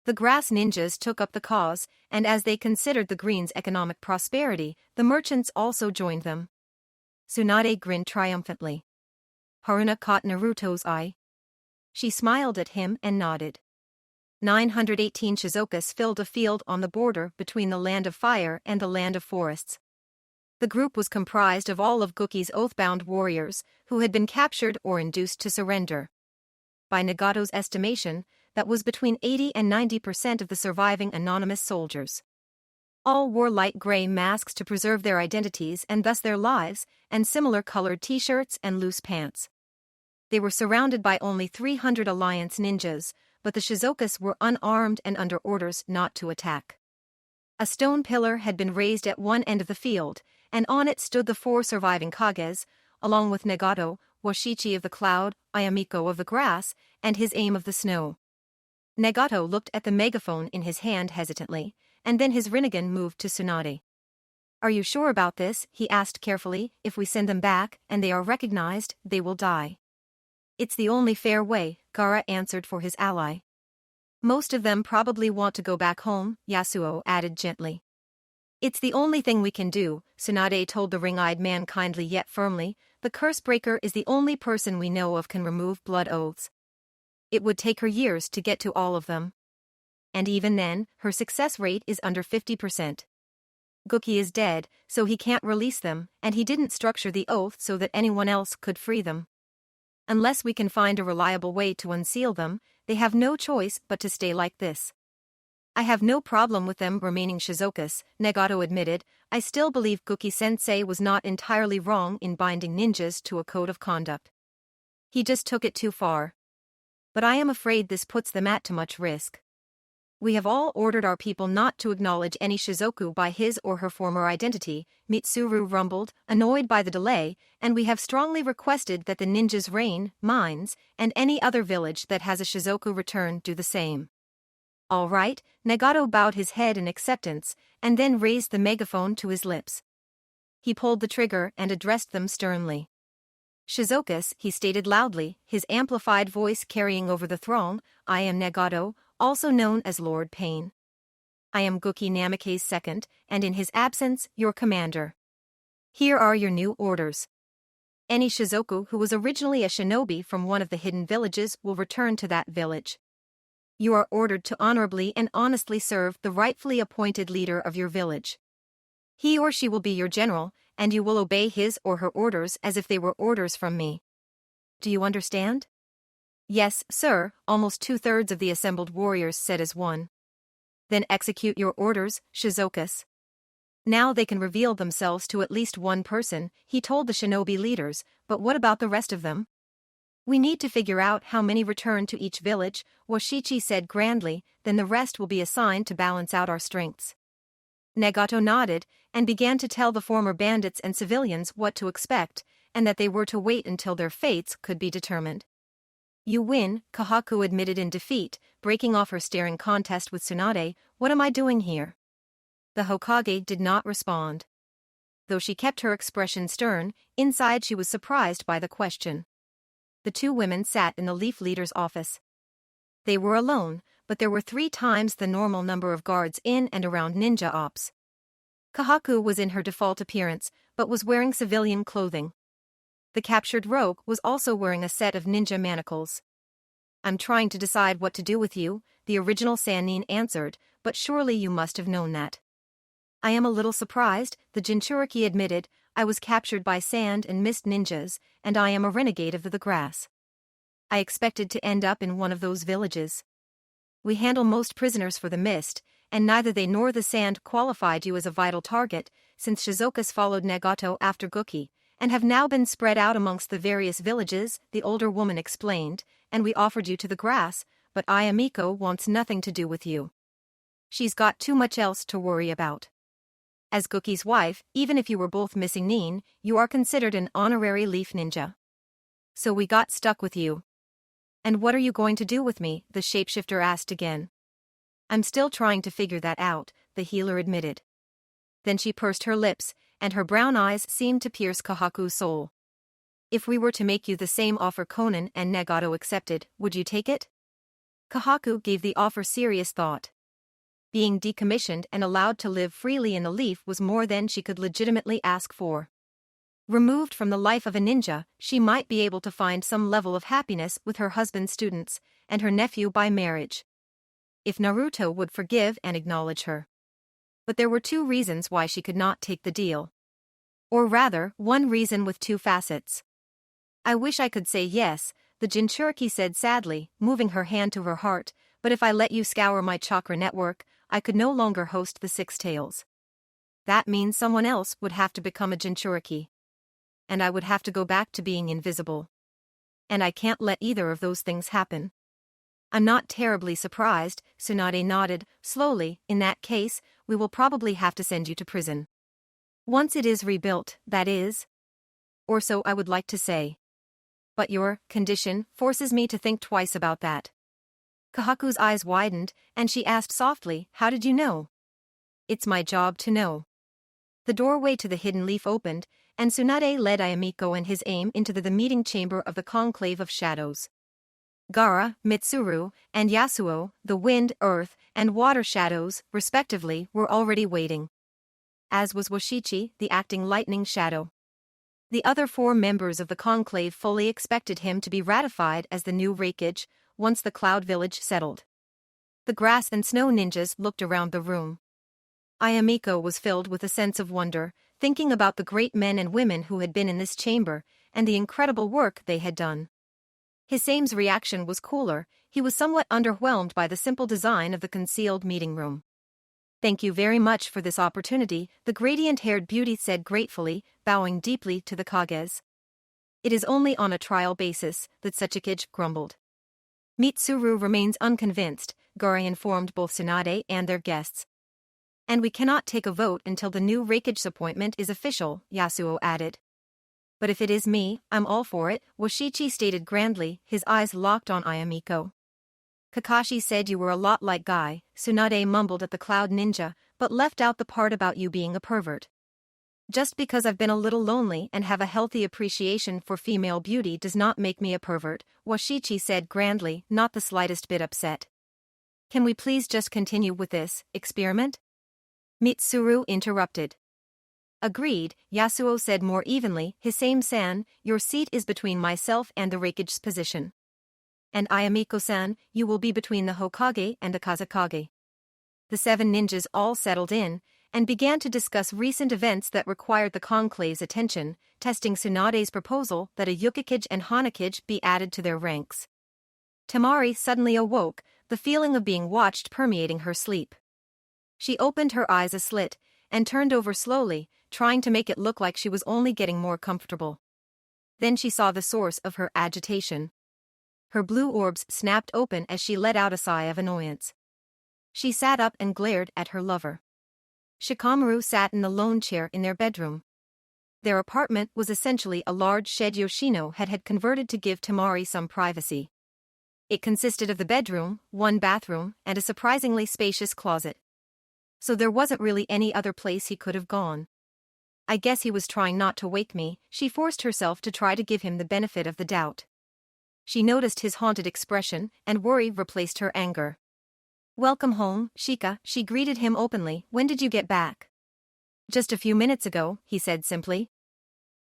The grass ninjas took up the cause, and as they considered the green's economic prosperity, the merchants also joined them. Tsunade grinned triumphantly. Haruna caught Naruto's eye. She smiled at him and nodded. 918 Shizokas filled a field on the border between the Land of Fire and the Land of Forests. The group was comprised of all of Guki's oath-bound warriors, who had been captured or induced to surrender. By Nagato's estimation, that was between 80 and 90% of the surviving anonymous soldiers. All wore light gray masks to preserve their identities and thus their lives, and similar colored t-shirts and loose pants. They were surrounded by only 300 Alliance ninjas, but the Shizokas were unarmed and under orders not to attack. A stone pillar had been raised at one end of the field, and on it stood the 4 surviving Kages, along with Nagato, Washichi of the cloud, Ayamiko of the grass, and his aim of the snow. Nagato looked at the megaphone in his hand hesitantly, and then his Rinnegan moved to Tsunade. "Are you sure about this?" he asked carefully. "If we send them back, and they are recognized, they will die." "It's the only fair way," Gaara answered for his ally. "Most of them probably want to go back home," Yasuo added gently. "It's the only thing we can do," Tsunade told the ring-eyed man kindly yet firmly. "The curse breaker is the only person we know of can remove blood oaths. It would take her years to get to all of them. And even then, her success rate is under 50%. Guki is dead, so he can't release them, and he didn't structure the oath so that anyone else could free them. Unless we can find a reliable way to unseal them, they have no choice but to stay like this." "I have no problem with them remaining Shizokas," Nagato admitted. "I still believe Guki-sensei was not entirely wrong in binding ninjas to a code of conduct. He just took it too far. But I am afraid this puts them at too much risk. We have all ordered our people not to acknowledge any Shizoku by his or her former identity," Mitsuru rumbled, annoyed by the delay, "and we have strongly requested that the ninjas' reign, mines, and any other village that has a Shizoku return do the same." "All right," Nagato bowed his head in acceptance, and then raised the megaphone to his lips. He pulled the trigger and addressed them sternly. "Shizokas," he stated loudly, his amplified voice carrying over the throng, "I am Nagato, also known as Lord Pain. I am Guki Namikaze's second, and in his absence, your commander. Here are your new orders. Any Shizoku who was originally a shinobi from one of the hidden villages will return to that village. You are ordered to honorably and honestly serve the rightfully appointed leader of your village. He or she will be your general, and you will obey his or her orders as if they were orders from me. Do you understand?" "Yes, sir," almost 2/3 of the assembled warriors said as one. "Then execute your orders, Shizokas." Now they can reveal themselves to at least one person, he told the shinobi leaders, "but what about the rest of them?" "We need to figure out how many return to each village," Washichi said grandly, "then the rest will be assigned to balance out our strengths." Nagato nodded, and began to tell the former bandits and civilians what to expect, and that they were to wait until their fates could be determined. "You win," Kahaku admitted in defeat, breaking off her staring contest with Tsunade. "What am I doing here?" The Hokage did not respond. Though she kept her expression stern, inside she was surprised by the question. The 2 women sat in the Leaf Leader's office. They were alone, but there were 3 times the normal number of guards in and around ninja ops. Kahaku was in her default appearance, but was wearing civilian clothing. The captured rogue was also wearing a set of ninja manacles. "I'm trying to decide what to do with you," the original Sannin answered, "but surely you must have known that." "I am a little surprised," the Jinchuriki admitted. "I was captured by sand and mist ninjas, and I am a renegade of the grass. I expected to end up in one of those villages. We handle most prisoners for the mist, and neither they nor the sand qualified you as a vital target, since Shizokas followed Nagato after Guki, and have now been spread out amongst the various villages," the older woman explained, "and we offered you to the grass, but Ayamiko wants nothing to do with you. She's got too much else to worry about. As Guki's wife, even if you were both missing Nin, you are considered an honorary leaf ninja. So we got stuck with you." "And what are you going to do with me?" the shapeshifter asked again. "I'm still trying to figure that out," the healer admitted. Then she pursed her lips, and her brown eyes seemed to pierce Kahaku's soul. If we were to make you the same offer Konan and Nagato accepted, would you take it? Kahaku gave the offer serious thought. Being decommissioned and allowed to live freely in the leaf was more than she could legitimately ask for. Removed from the life of a ninja, she might be able to find some level of happiness with her husband's students, and her nephew by marriage. If Naruto would forgive and acknowledge her. But there were two reasons why she could not take the deal. Or rather, one reason with two facets. I wish I could say yes, the Jinchuriki said sadly, moving her hand to her heart, but if I let you scour my chakra network, I could no longer host the Six Tails. That means someone else would have to become a Jinchuriki. And I would have to go back to being invisible. And I can't let either of those things happen. I'm not terribly surprised, Tsunade nodded, slowly. In that case, we will probably have to send you to prison. Once it is rebuilt, that is. Or so I would like to say. But your condition forces me to think twice about that. Kahaku's eyes widened, and she asked softly, how did you know? It's my job to know. The doorway to the hidden leaf opened, and Tsunade led Ayamiko and his aim into the meeting chamber of the Conclave of Shadows. Gaara, Mitsuru, and Yasuo, the wind, earth, and water shadows, respectively, were already waiting. As was Washichi, the acting lightning shadow. The other four members of the conclave fully expected him to be ratified as the new Raikage, once the Cloud Village settled. The grass and snow ninjas looked around the room. Ayamiko was filled with a sense of wonder, thinking about the great men and women who had been in this chamber, and the incredible work they had done. Hisame's reaction was cooler. He was somewhat underwhelmed by the simple design of the concealed meeting room. Thank you very much for this opportunity, the gradient-haired beauty said gratefully, bowing deeply to the Kages. It is only on a trial basis, that Sachikage grumbled. Mitsuru remains unconvinced, Gaara informed both Tsunade and their guests. And we cannot take a vote until the new Raikage appointment is official, Yasuo added. But if it is me, I'm all for it, Washichi stated grandly, his eyes locked on Ayamiko. Kakashi said you were a lot like Guy, Tsunade mumbled at the Cloud Ninja, but left out the part about you being a pervert. Just because I've been a little lonely and have a healthy appreciation for female beauty does not make me a pervert, Washichi said grandly, not the slightest bit upset. Can we please just continue with this experiment? Mitsuru interrupted. Agreed, Yasuo said more evenly, Hisame-san, your seat is between myself and the Raikage's position. And Ayamiko-san, you will be between the Hokage and the Kazekage. The seven ninjas all settled in, and began to discuss recent events that required the conclave's attention, testing Tsunade's proposal that a Yukikage and Hanakage be added to their ranks. Tamari suddenly awoke, the feeling of being watched permeating her sleep. She opened her eyes a slit, and turned over slowly, trying to make it look like she was only getting more comfortable. Then she saw the source of her agitation. Her blue orbs snapped open as she let out a sigh of annoyance. She sat up and glared at her lover. Shikamaru sat in the lone chair in their bedroom. Their apartment was essentially a large shed Yoshino had converted to give Tamari some privacy. It consisted of the bedroom, one bathroom, and a surprisingly spacious closet. So there wasn't really any other place he could have gone. I guess he was trying not to wake me, she forced herself to try to give him the benefit of the doubt. She noticed his haunted expression, and worry replaced her anger. Welcome home, Shika, she greeted him openly, when did you get back? Just a few minutes ago, he said simply.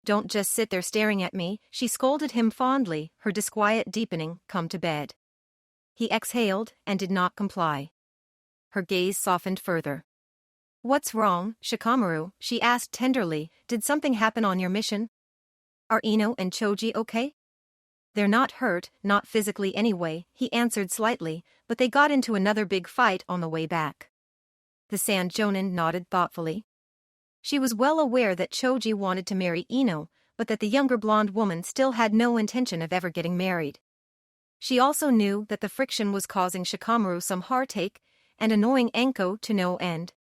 Don't just sit there staring at me, she scolded him fondly, her disquiet deepening, come to bed. He exhaled, and did not comply. Her gaze softened further. What's wrong, Shikamaru, she asked tenderly, did something happen on your mission? Are Ino and Choji okay? They're not hurt, not physically anyway, he answered slightly, but they got into another big fight on the way back. The Sand Jonin nodded thoughtfully. She was well aware that Choji wanted to marry Ino, but that the younger blonde woman still had no intention of ever getting married. She also knew that the friction was causing Shikamaru some heartache, and annoying Enko to no end.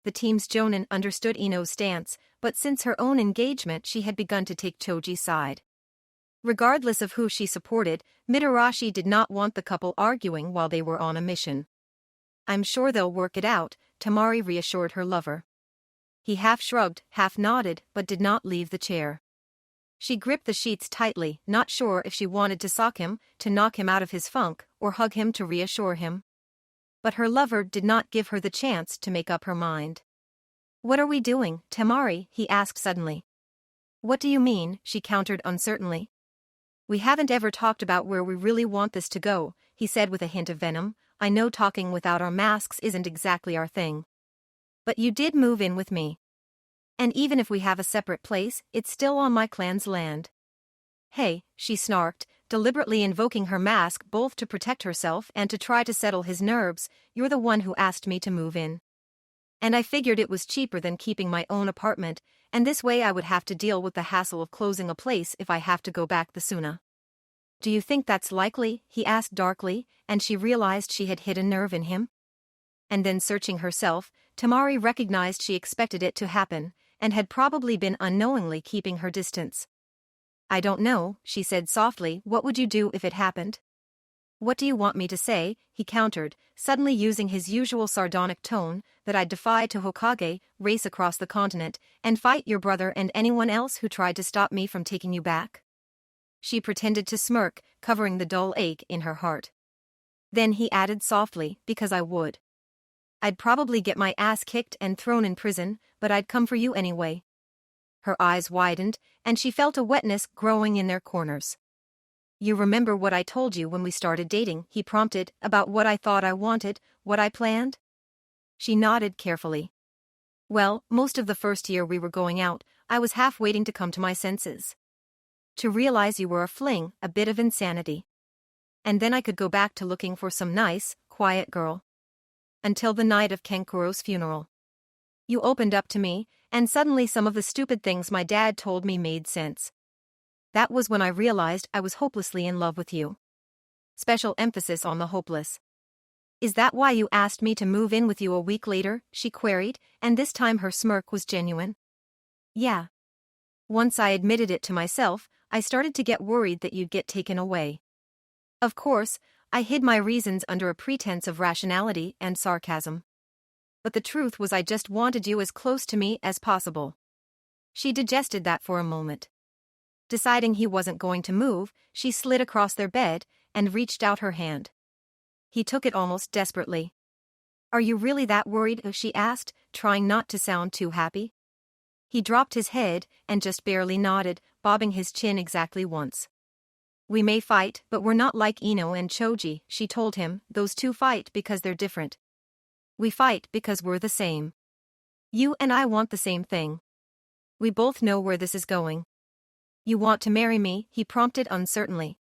The team's Jonin understood Ino's stance, but since her own engagement she had begun to take Choji's side. Regardless of who she supported, Mitarashi did not want the couple arguing while they were on a mission. I'm sure they'll work it out, Tamari reassured her lover. He half shrugged, half nodded, but did not leave the chair. She gripped the sheets tightly, not sure if she wanted to sock him, to knock him out of his funk, or hug him to reassure him. But her lover did not give her the chance to make up her mind. "What are we doing, Temari?" he asked suddenly. "What do you mean?" she countered uncertainly. "We haven't ever talked about where we really want this to go," he said with a hint of venom. "I know talking without our masks isn't exactly our thing. But you did move in with me. And even if we have a separate place, it's still on my clan's land." "Hey," she snarked, deliberately invoking her mask both to protect herself and to try to settle his nerves, "you're the one who asked me to move in. And I figured it was cheaper than keeping my own apartment, and this way I would have to deal with the hassle of closing a place if I have to go back the sooner." "Do you think that's likely?" he asked darkly, and she realized she had hit a nerve in him. And then searching herself, Temari recognized she expected it to happen, and had probably been unknowingly keeping her distance. "I don't know," she said softly. "What would you do if it happened?" "What do you want me to say?" he countered, suddenly using his usual sardonic tone, "that I'd defy to Hokage, race across the continent, and fight your brother and anyone else who tried to stop me from taking you back?" She pretended to smirk, covering the dull ache in her heart. Then he added softly, "Because I would. I'd probably get my ass kicked and thrown in prison, but I'd come for you anyway." Her eyes widened, and she felt a wetness growing in their corners. "You remember what I told you when we started dating," he prompted, "about what I thought I wanted, what I planned?" She nodded carefully. "Well, most of the first year we were going out, I was half waiting to come to my senses. To realize you were a fling, a bit of insanity. And then I could go back to looking for some nice, quiet girl. Until the night of Kenkuro's funeral. You opened up to me, and suddenly some of the stupid things my dad told me made sense. That was when I realized I was hopelessly in love with you." Special emphasis on the hopeless. "Is that why you asked me to move in with you a week later?" she queried, and this time her smirk was genuine. "Yeah. Once I admitted it to myself, I started to get worried that you'd get taken away. Of course, I hid my reasons under a pretense of rationality and sarcasm. But the truth was I just wanted you as close to me as possible." She digested that for a moment. Deciding he wasn't going to move, she slid across their bed and reached out her hand. He took it almost desperately. "Are you really that worried?" she asked, trying not to sound too happy. He dropped his head and just barely nodded, bobbing his chin exactly once. "We may fight, but we're not like Ino and Choji," she told him. "Those two fight because they're different. We fight because we're the same. You and I want the same thing. We both know where this is going." "You want to marry me?" he prompted uncertainly.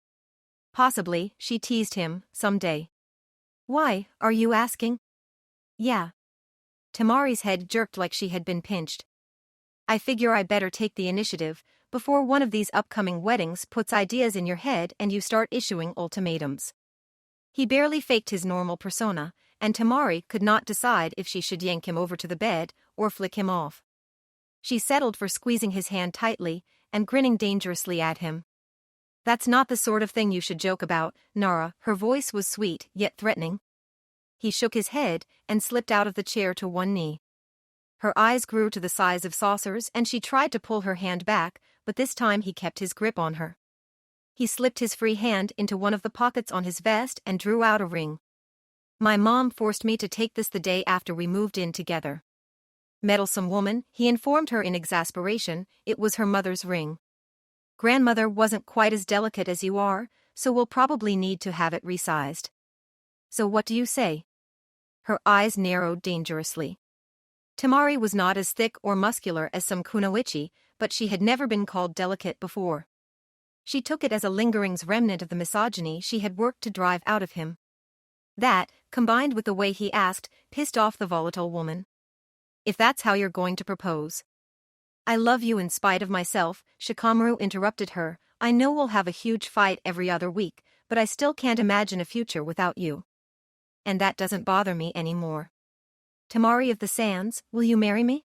"Possibly," she teased him, "someday." "Why, are you asking?" "Yeah." Temari's head jerked like she had been pinched. "I figure I better take the initiative, before one of these upcoming weddings puts ideas in your head and you start issuing ultimatums." He barely faked his normal persona, and Temari could not decide if she should yank him over to the bed or flick him off. She settled for squeezing his hand tightly and grinning dangerously at him. "That's not the sort of thing you should joke about, Nara." Her voice was sweet yet threatening. He shook his head and slipped out of the chair to one knee. Her eyes grew to the size of saucers and she tried to pull her hand back, but this time he kept his grip on her. He slipped his free hand into one of the pockets on his vest and drew out a ring. "My mom forced me to take this the day after we moved in together." "Meddlesome woman," he informed her in exasperation. "It was her mother's ring. Grandmother wasn't quite as delicate as you are, so we'll probably need to have it resized. So what do you say?" Her eyes narrowed dangerously. Temari was not as thick or muscular as some kunoichi, but she had never been called delicate before. She took it as a lingering remnant of the misogyny she had worked to drive out of him. That, combined with the way he asked, pissed off the volatile woman. "If that's how you're going to propose." "I love you in spite of myself," Shikamaru interrupted her. "I know we'll have a huge fight every other week, but I still can't imagine a future without you. And that doesn't bother me anymore. Temari of the Sands, will you marry me?"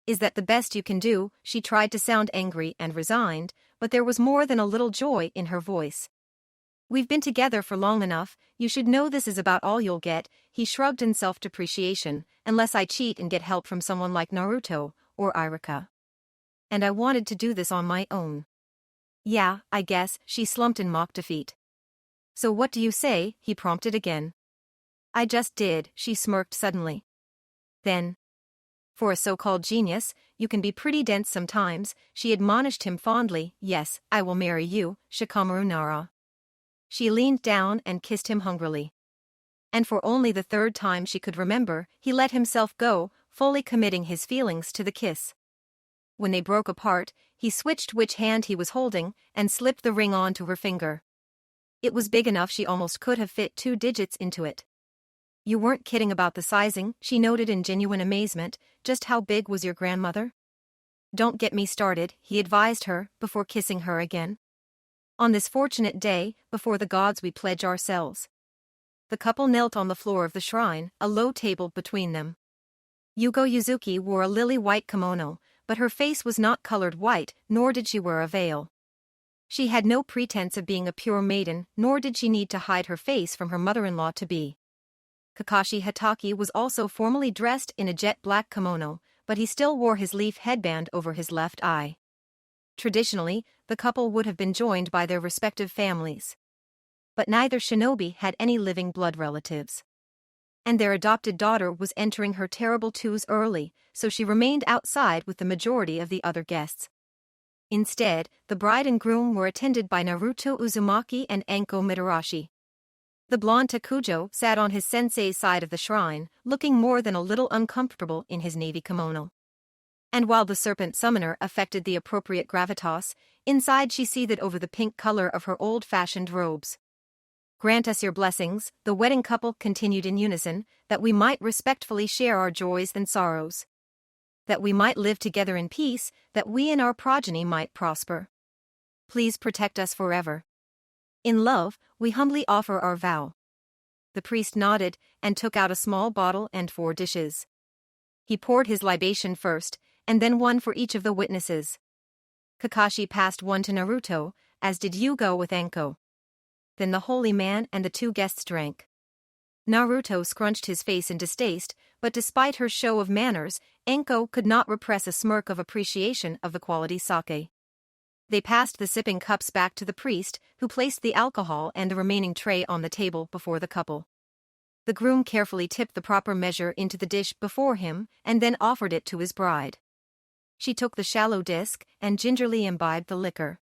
"Is that the best you can do?" She tried to sound angry and resigned, but there was more than a little joy in her voice. "We've been together for long enough, you should know this is about all you'll get." He shrugged in self-depreciation. "Unless I cheat and get help from someone like Naruto, or Irika. And I wanted to do this on my own. Yeah, I guess, she slumped in mock defeat. So what do you say, he prompted again. I just did, she smirked suddenly. Then, for a so-called genius, you can be pretty dense sometimes, she admonished him fondly. Yes, I will marry you, Shikamaru Nara. She leaned down and kissed him hungrily. And for only the third time she could remember, he let himself go, fully committing his feelings to the kiss. When they broke apart, he switched which hand he was holding and slipped the ring onto her finger. It was big enough she almost could have fit 2 digits into it. You weren't kidding about the sizing, she noted in genuine amazement. Just how big was your grandmother? Don't get me started, he advised her, before kissing her again. On this fortunate day, before the gods we pledge ourselves. The couple knelt on the floor of the shrine, a low table between them. Yugo Yuzuki wore a lily-white kimono, but her face was not colored white, nor did she wear a veil. She had no pretense of being a pure maiden, nor did she need to hide her face from her mother-in-law-to-be. Kakashi Hatake was also formally dressed in a jet-black kimono, but he still wore his leaf headband over his left eye. Traditionally, the couple would have been joined by their respective families. But neither shinobi had any living blood relatives. And their adopted daughter was entering her terrible 2s early, so she remained outside with the majority of the other guests. Instead, the bride and groom were attended by Naruto Uzumaki and Anko Mitarashi. The blonde Takujo sat on his sensei's side of the shrine, looking more than a little uncomfortable in his navy kimono. And while the serpent summoner affected the appropriate gravitas, inside she seethed over the pink color of her old-fashioned robes. Grant us your blessings, the wedding couple continued in unison, that we might respectfully share our joys and sorrows. That we might live together in peace, that we and our progeny might prosper. Please protect us forever. In love, we humbly offer our vow. The priest nodded and took out a small bottle and 4 dishes. He poured his libation first, and then one for each of the witnesses. Kakashi passed one to Naruto, as did Yugo with Anko. Then the holy man and the 2 guests drank. Naruto scrunched his face in distaste, but despite her show of manners, Anko could not repress a smirk of appreciation of the quality sake. They passed the sipping cups back to the priest, who placed the alcohol and the remaining tray on the table before the couple. The groom carefully tipped the proper measure into the dish before him and then offered it to his bride. She took the shallow disc and gingerly imbibed the liquor.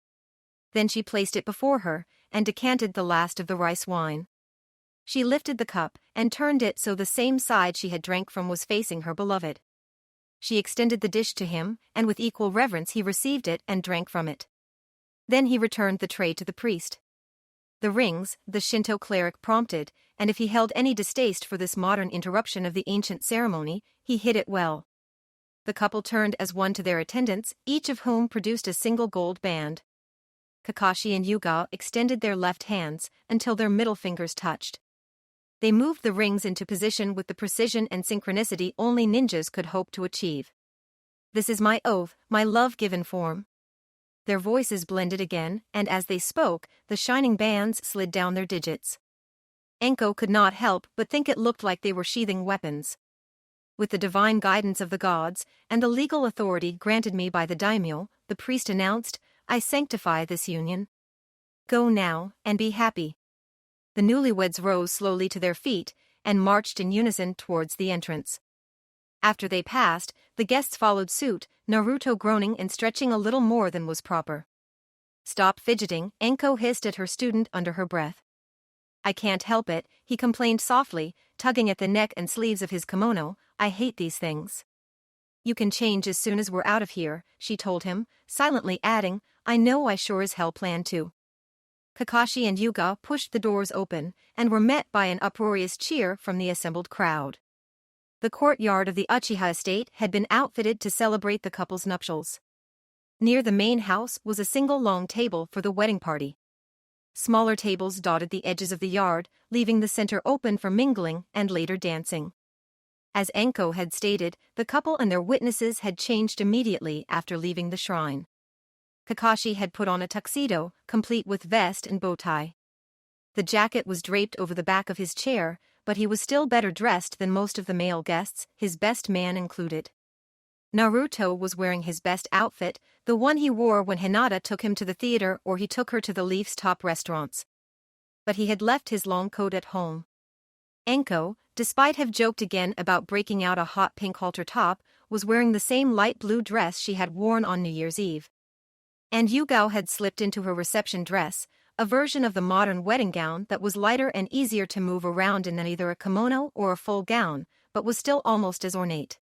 Then she placed it before her and decanted the last of the rice wine. She lifted the cup and turned it so the same side she had drank from was facing her beloved. She extended the dish to him, and with equal reverence he received it and drank from it. Then he returned the tray to the priest. The rings, the Shinto cleric prompted, and if he held any distaste for this modern interruption of the ancient ceremony, he hid it well. The couple turned as one to their attendants, each of whom produced a single gold band. Kakashi and Yuga extended their left hands until their middle fingers touched. They moved the rings into position with the precision and synchronicity only ninjas could hope to achieve. This is my oath, my love given form. Their voices blended again, and as they spoke, the shining bands slid down their digits. Anko could not help but think it looked like they were sheathing weapons. With the divine guidance of the gods, and the legal authority granted me by the daimyo, the priest announced, I sanctify this union. Go now, and be happy. The newlyweds rose slowly to their feet, and marched in unison towards the entrance. After they passed, the guests followed suit, Naruto groaning and stretching a little more than was proper. Stop fidgeting, Anko hissed at her student under her breath. I can't help it, he complained softly, tugging at the neck and sleeves of his kimono, I hate these things. You can change as soon as we're out of here, she told him, silently adding, I know I sure as hell plan to. Kakashi and Yuga pushed the doors open, and were met by an uproarious cheer from the assembled crowd. The courtyard of the Uchiha estate had been outfitted to celebrate the couple's nuptials. Near the main house was a single long table for the wedding party. Smaller tables dotted the edges of the yard, leaving the center open for mingling and later dancing. As Anko had stated, the couple and their witnesses had changed immediately after leaving the shrine. Kakashi had put on a tuxedo, complete with vest and bow tie. The jacket was draped over the back of his chair, but he was still better dressed than most of the male guests, his best man included. Naruto was wearing his best outfit, the one he wore when Hinata took him to the theater or he took her to the Leaf's top restaurants. But he had left his long coat at home. Enko, despite have joked again about breaking out a hot pink halter top, was wearing the same light blue dress she had worn on New Year's Eve. And Yugao had slipped into her reception dress, a version of the modern wedding gown that was lighter and easier to move around in than either a kimono or a full gown, but was still almost as ornate.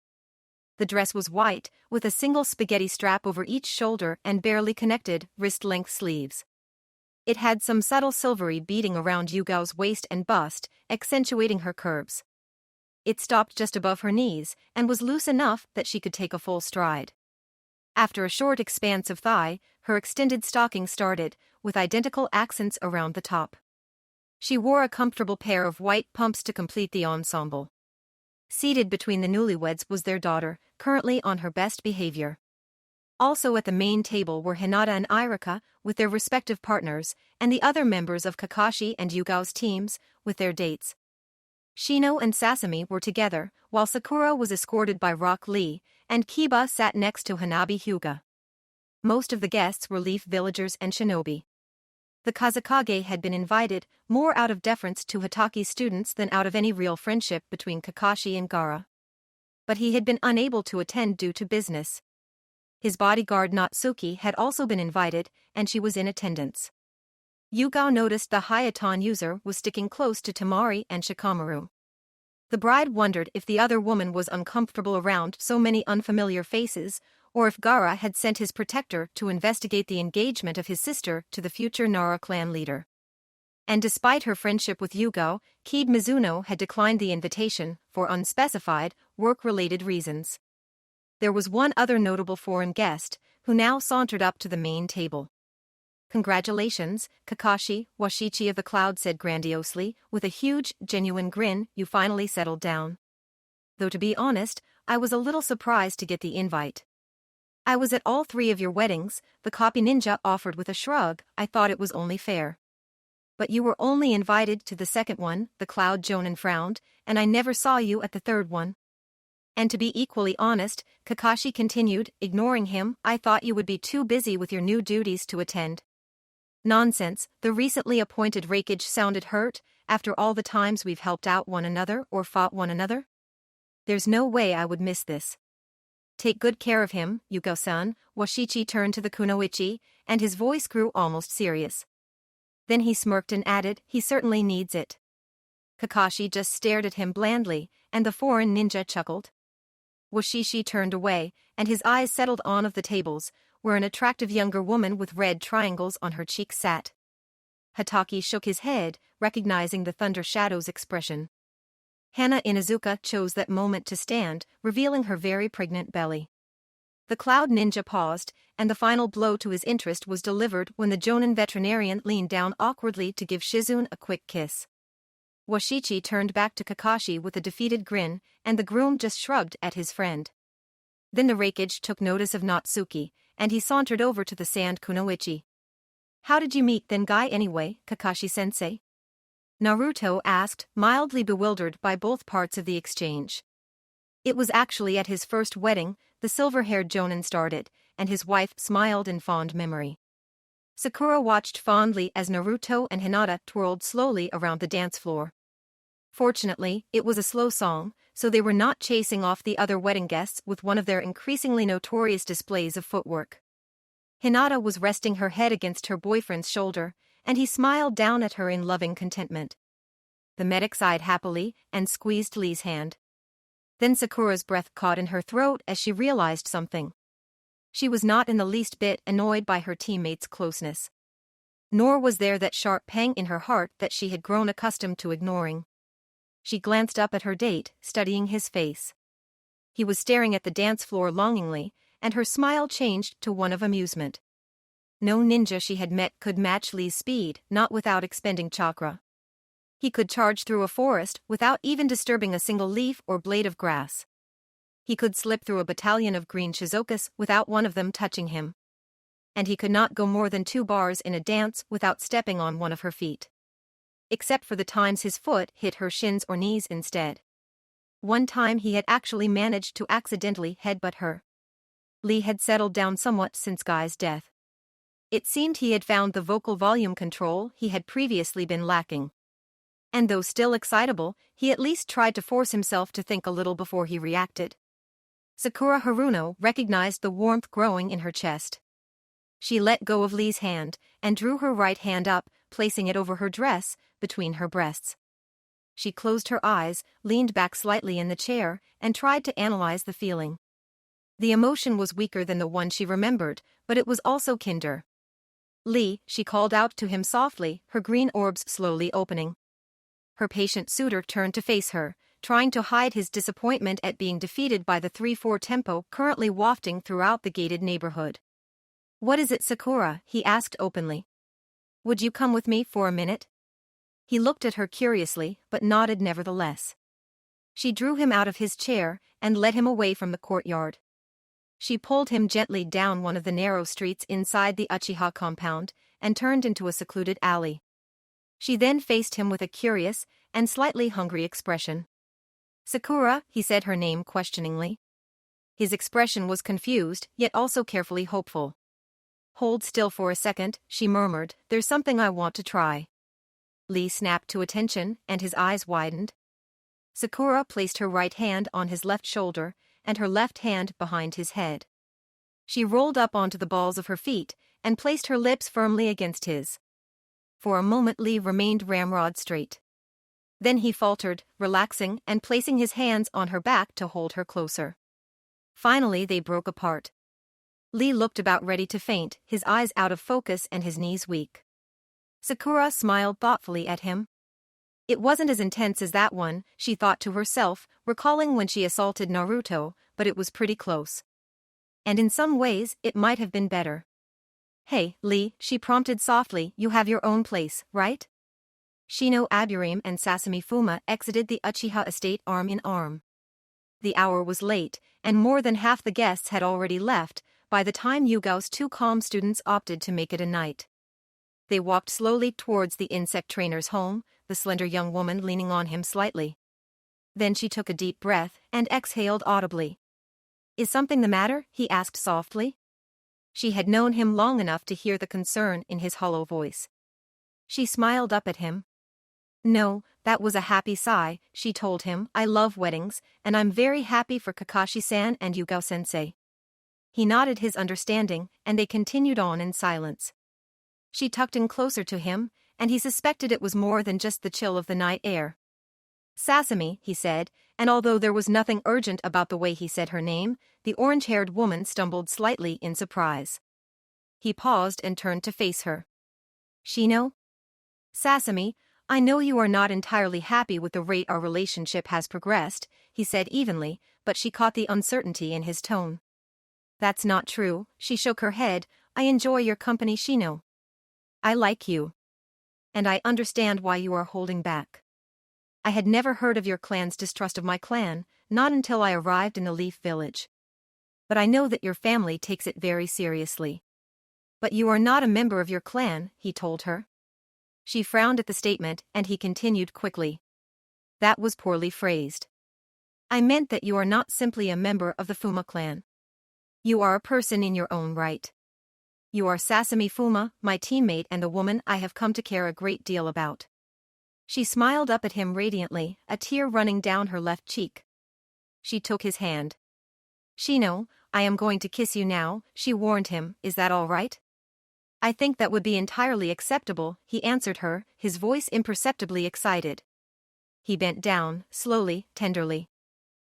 The dress was white, with a single spaghetti strap over each shoulder and barely connected, wrist-length sleeves. It had some subtle silvery beading around Yugao's waist and bust, accentuating her curves. It stopped just above her knees and was loose enough that she could take a full stride. After a short expanse of thigh, her extended stocking started, with identical accents around the top. She wore a comfortable pair of white pumps to complete the ensemble. Seated between the newlyweds was their daughter, currently on her best behavior. Also at the main table were Hinata and Irika, with their respective partners, and the other members of Kakashi and Yugao's teams, with their dates. Shino and Sasami were together, while Sakura was escorted by Rock Lee, and Kiba sat next to Hanabi Hyuga. Most of the guests were Leaf villagers and shinobi. The Kazekage had been invited, more out of deference to Hitaki's students than out of any real friendship between Kakashi and Gaara. But he had been unable to attend due to business. His bodyguard Natsuki had also been invited, and she was in attendance. Yugao noticed the Hayaton user was sticking close to Tamari and Shikamaru. The bride wondered if the other woman was uncomfortable around so many unfamiliar faces, or if Gaara had sent his protector to investigate the engagement of his sister to the future Nara clan leader. And despite her friendship with Yugao, Kiba Mizuno had declined the invitation for unspecified, work-related reasons. There was one other notable foreign guest, who now sauntered up to the main table. "Congratulations, Kakashi," Washichi of the Cloud said grandiosely, with a huge, genuine grin. "You finally settled down. Though to be honest, I was a little surprised to get the invite." "I was at all three of your weddings," the copy ninja offered with a shrug. "I thought it was only fair." "But you were only invited to the second one," the Cloud Jonin frowned, "and I never saw you at the third one." "And to be equally honest," Kakashi continued, ignoring him, "I thought you would be too busy with your new duties to attend." "Nonsense," the recently appointed Raikage sounded hurt, "after all the times we've helped out one another or fought one another. There's no way I would miss this." "Take good care of him, Yugao-san," Washichi turned to the kunoichi, and his voice grew almost serious. Then he smirked and added, "He certainly needs it." Kakashi just stared at him blandly, and the foreign ninja chuckled. Washichi turned away, and his eyes settled on of the tables, where an attractive younger woman with red triangles on her cheeks sat. Hitaki shook his head, recognizing the Thunder Shadow's expression. Hana Inuzuka chose that moment to stand, revealing her very pregnant belly. The Cloud Ninja paused, and the final blow to his interest was delivered when the Jonin veterinarian leaned down awkwardly to give Shizune a quick kiss. Washichi turned back to Kakashi with a defeated grin, and the groom just shrugged at his friend. Then the Raikage took notice of Natsuki, and he sauntered over to the sand kunoichi. "How did you meet then guy anyway, Kakashi-sensei?" Naruto asked, mildly bewildered by both parts of the exchange. It was actually at his first wedding, the silver-haired Jonin started, and his wife smiled in fond memory. Sakura watched fondly as Naruto and Hinata twirled slowly around the dance floor. Fortunately, it was a slow song, so they were not chasing off the other wedding guests with one of their increasingly notorious displays of footwork. Hinata was resting her head against her boyfriend's shoulder, and he smiled down at her in loving contentment. The medic sighed happily and squeezed Lee's hand. Then Sakura's breath caught in her throat as she realized something. She was not in the least bit annoyed by her teammates' closeness. Nor was there that sharp pang in her heart that she had grown accustomed to ignoring. She glanced up at her date, studying his face. He was staring at the dance floor longingly, and her smile changed to one of amusement. No ninja she had met could match Lee's speed, not without expending chakra. He could charge through a forest without even disturbing a single leaf or blade of grass. He could slip through a battalion of green shizokas without one of them touching him. And he could not go more than 2 bars in a dance without stepping on one of her feet. Except for the times his foot hit her shins or knees instead. One time he had actually managed to accidentally headbutt her. Lee had settled down somewhat since Guy's death. It seemed he had found the vocal volume control he had previously been lacking. And though still excitable, he at least tried to force himself to think a little before he reacted. Sakura Haruno recognized the warmth growing in her chest. She let go of Lee's hand and drew her right hand up, placing it over her dress, between her breasts. She closed her eyes, leaned back slightly in the chair, and tried to analyze the feeling. The emotion was weaker than the one she remembered, but it was also kinder. Lee, she called out to him softly, her green orbs slowly opening. Her patient suitor turned to face her, trying to hide his disappointment at being defeated by the 3/4 tempo currently wafting throughout the gated neighborhood. "What is it, Sakura?" he asked openly. "Would you come with me for a minute?" He looked at her curiously, but nodded nevertheless. She drew him out of his chair and led him away from the courtyard. She pulled him gently down one of the narrow streets inside the Uchiha compound and turned into a secluded alley. She then faced him with a curious and slightly hungry expression. "Sakura," he said her name questioningly. His expression was confused, yet also carefully hopeful. "Hold still for a second," she murmured, "there's something I want to try." Lee snapped to attention, and his eyes widened. Sakura placed her right hand on his left shoulder and her left hand behind his head. She rolled up onto the balls of her feet and placed her lips firmly against his. For a moment Lee remained ramrod straight. Then he faltered, relaxing and placing his hands on her back to hold her closer. Finally they broke apart. Lee looked about ready to faint, his eyes out of focus and his knees weak. Sakura smiled thoughtfully at him. It wasn't as intense as that one, she thought to herself, recalling when she assaulted Naruto, but it was pretty close. And in some ways, it might have been better. "Hey, Lee," she prompted softly, "you have your own place, right?" Shino Aburame and Sasami Fuma exited the Uchiha estate arm in arm. The hour was late, and more than half the guests had already left, by the time Yugao's 2 calm students opted to make it a night. They walked slowly towards the insect trainer's home, the slender young woman leaning on him slightly. Then she took a deep breath and exhaled audibly. "Is something the matter?" he asked softly. She had known him long enough to hear the concern in his hollow voice. She smiled up at him. "No, that was a happy sigh," she told him. "I love weddings, and I'm very happy for Kakashi-san and Yugao-sensei." He nodded his understanding, and they continued on in silence. She tucked in closer to him, and he suspected it was more than just the chill of the night air. "Sasami," he said, and although there was nothing urgent about the way he said her name, the orange-haired woman stumbled slightly in surprise. He paused and turned to face her. "Shino?" "Sasami, I know you are not entirely happy with the rate our relationship has progressed," he said evenly, but she caught the uncertainty in his tone. "That's not true," she shook her head. "I enjoy your company, Shino. I like you. And I understand why you are holding back. I had never heard of your clan's distrust of my clan, not until I arrived in the Leaf Village. But I know that your family takes it very seriously. But you are not a member of your clan," he told her. She frowned at the statement, and he continued quickly. "That was poorly phrased. I meant that you are not simply a member of the Fuma clan. You are a person in your own right. You are Sasami Fuma, my teammate and the woman I have come to care a great deal about." She smiled up at him radiantly, a tear running down her left cheek. She took his hand. "Shino, I am going to kiss you now," she warned him. "Is that all right?" "I think that would be entirely acceptable," he answered her, his voice imperceptibly excited. He bent down, slowly, tenderly.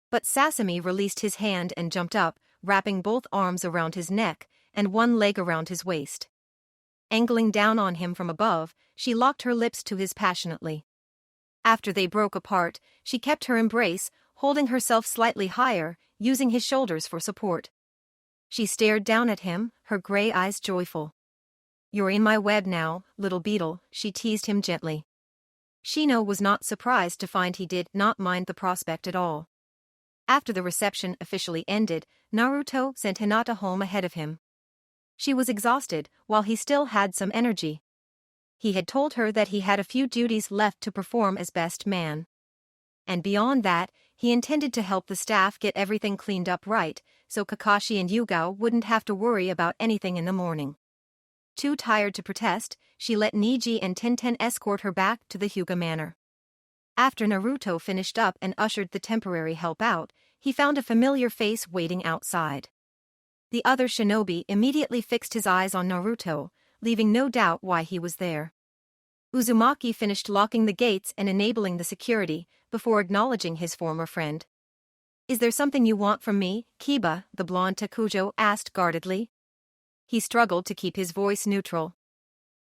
But Sasami released his hand and jumped up, wrapping both arms around his neck and one leg around his waist. Angling down on him from above, she locked her lips to his passionately. After they broke apart, she kept her embrace, holding herself slightly higher, using his shoulders for support. She stared down at him, her gray eyes joyful. "You're in my web now, little beetle," she teased him gently. Shino was not surprised to find he did not mind the prospect at all. After the reception officially ended, Naruto sent Hinata home ahead of him. She was exhausted, while he still had some energy. He had told her that he had a few duties left to perform as best man. And beyond that, he intended to help the staff get everything cleaned up right, so Kakashi and Yugao wouldn't have to worry about anything in the morning. Too tired to protest, she let Niji and Tenten escort her back to the Hyuga manor. After Naruto finished up and ushered the temporary help out, he found a familiar face waiting outside. The other shinobi immediately fixed his eyes on Naruto, leaving no doubt why he was there. Uzumaki finished locking the gates and enabling the security, before acknowledging his former friend. "Is there something you want from me, Kiba?" the blonde Takujo asked guardedly. He struggled to keep his voice neutral.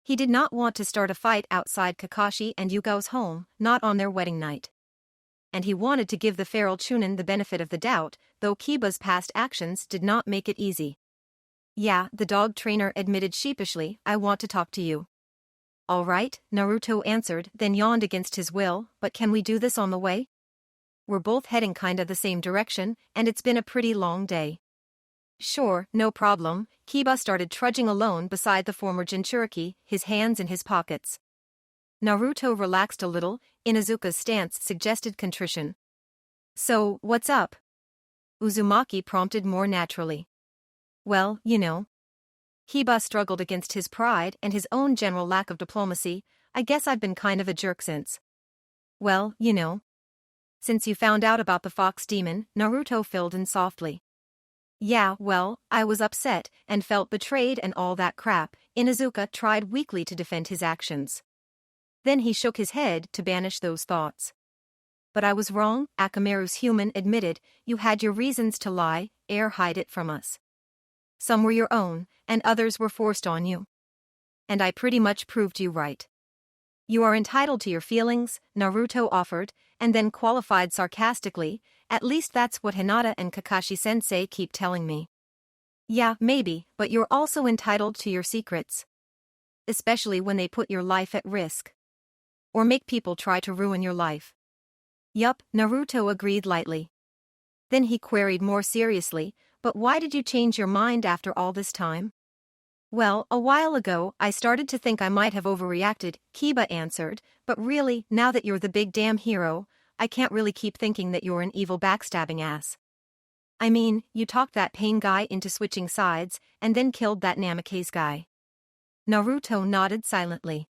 He did not want to start a fight outside Kakashi and Yugao's home, not on their wedding night. And he wanted to give the feral Chunin the benefit of the doubt, though Kiba's past actions did not make it easy. "Yeah," the dog trainer admitted sheepishly, "I want to talk to you." "All right," Naruto answered, then yawned against his will, "but can we do this on the way? We're both heading kinda the same direction, and it's been a pretty long day." "Sure, no problem." Kiba started trudging alone beside the former Jinchuriki, his hands in his pockets. Naruto relaxed a little. Inuzuka's stance suggested contrition. "So, what's up?" Uzumaki prompted more naturally. "Well, you know." Kiba struggled against his pride and his own general lack of diplomacy. "I guess I've been kind of a jerk since." "Well, you know." "Since you found out about the fox demon," Naruto filled in softly. "Yeah, well, I was upset and felt betrayed and all that crap." Inuzuka tried weakly to defend his actions. Then he shook his head to banish those thoughts. "But I was wrong," Akamaru's human admitted. "You had your reasons to lie, hide it from us. Some were your own, and others were forced on you. And I pretty much proved you right." "You are entitled to your feelings," Naruto offered, and then qualified sarcastically, "At least that's what Hinata and Kakashi-sensei keep telling me." "Yeah, maybe, but you're also entitled to your secrets. Especially when they put your life at risk. Or make people try to ruin your life." "Yup," Naruto agreed lightly. Then he queried more seriously, "But why did you change your mind after all this time?" "Well, a while ago I started to think I might have overreacted," Kiba answered, "but really, now that you're the big damn hero, I can't really keep thinking that you're an evil backstabbing ass. I mean, you talked that Pain guy into switching sides, and then killed that Namikaze guy." Naruto nodded silently.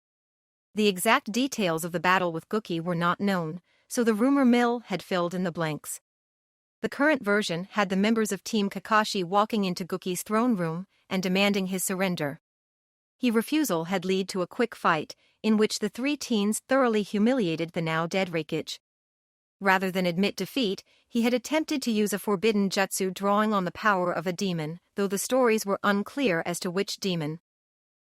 The exact details of the battle with Guki were not known, so the rumor mill had filled in the blanks. The current version had the members of Team Kakashi walking into Guki's throne room and demanding his surrender. His refusal had led to a quick fight, in which the three teens thoroughly humiliated the now-dead Reikage. Rather than admit defeat, he had attempted to use a forbidden jutsu drawing on the power of a demon, though the stories were unclear as to which demon.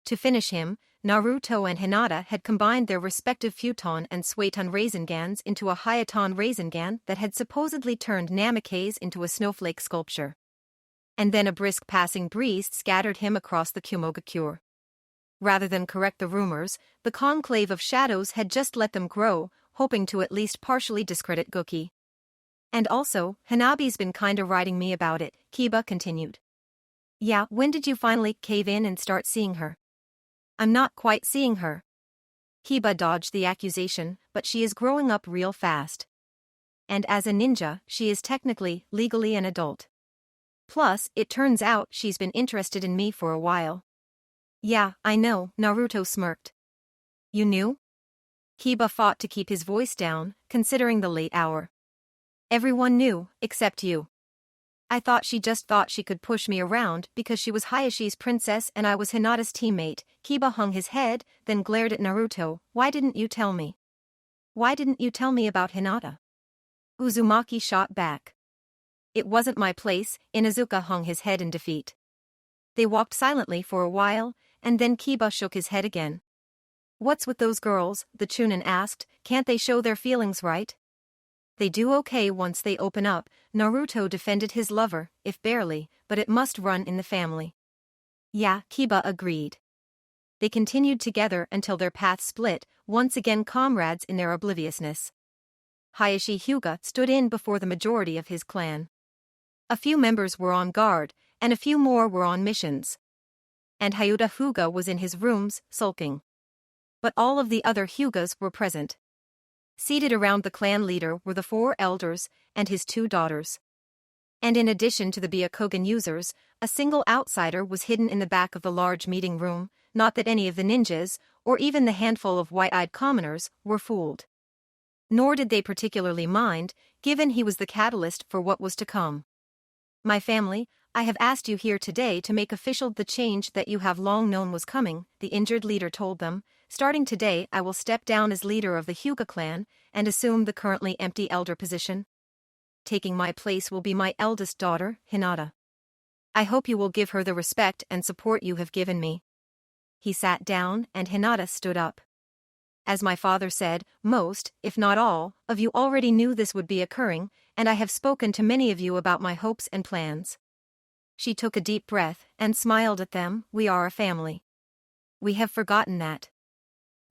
To finish him, Naruto and Hinata had combined their respective Futon and Suiton Raisengans into a Hyaton Raisengan that had supposedly turned Namikaze into a snowflake sculpture. And then a brisk passing breeze scattered him across the Kumogakure. Rather than correct the rumors, the conclave of shadows had just let them grow, hoping to at least partially discredit Guki. "And also, Hanabi's been kinda writing me about it," Kiba continued. "Yeah, when did you finally cave in and start seeing her?" "I'm not quite seeing her." Kiba dodged the accusation, "but she is growing up real fast. And as a ninja, she is technically, legally an adult. Plus, it turns out she's been interested in me for a while." "Yeah, I know," Naruto smirked. "You knew?" Kiba fought to keep his voice down, considering the late hour. "Everyone knew, except you. I thought she just thought she could push me around because she was Hayashi's princess and I was Hinata's teammate." Kiba hung his head, then glared at Naruto. "Why didn't you tell me? Why didn't you tell me about Hinata?" Uzumaki shot back. "It wasn't my place." Inuzuka hung his head in defeat. They walked silently for a while, and then Kiba shook his head again. "What's with those girls?" the Chunin asked. "Can't they show their feelings right?" "They do okay once they open up." Naruto defended his lover, if barely, but it must run in the family. "Yeah," Kiba agreed. They continued together until their paths split, once again comrades in their obliviousness. Hayashi Hyuga stood in before the majority of his clan. A few members were on guard, and a few more were on missions. And Hyuga Hyuga was in his rooms, sulking. But all of the other Hyugas were present. Seated around the clan leader were the 4 elders and his 2 daughters. And in addition to the Byakugan users, a single outsider was hidden in the back of the large meeting room, not that any of the ninjas, or even the handful of white-eyed commoners, were fooled. Nor did they particularly mind, given he was the catalyst for what was to come. My family, I have asked you here today to make official the change that you have long known was coming, the injured leader told them. Starting today I will step down as leader of the Hyuga clan and assume the currently empty elder position. Taking my place will be my eldest daughter, Hinata. I hope you will give her the respect and support you have given me. He sat down and Hinata stood up. As my father said, most, if not all, of you already knew this would be occurring, and I have spoken to many of you about my hopes and plans. She took a deep breath and smiled at them. We are a family. We have forgotten that.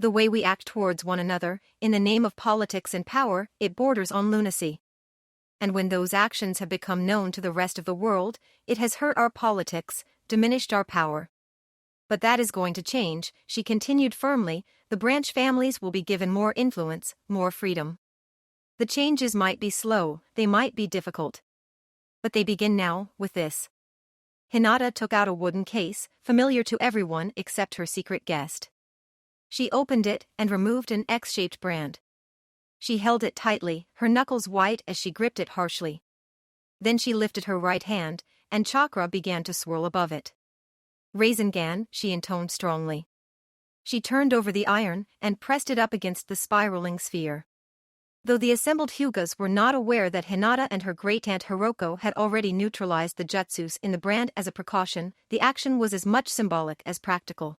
The way we act towards one another, in the name of politics and power, it borders on lunacy. And when those actions have become known to the rest of the world, it has hurt our politics, diminished our power. But that is going to change, she continued firmly. The branch families will be given more influence, more freedom. The changes might be slow, they might be difficult. But they begin now, with this. Hinata took out a wooden case, familiar to everyone except her secret guest. She opened it and removed an X-shaped brand. She held it tightly, her knuckles white as she gripped it harshly. Then she lifted her right hand, and chakra began to swirl above it. Rasengan, she intoned strongly. She turned over the iron and pressed it up against the spiraling sphere. Though the assembled Hyugas were not aware that Hinata and her great-aunt Hiroko had already neutralized the jutsus in the brand as a precaution, the action was as much symbolic as practical.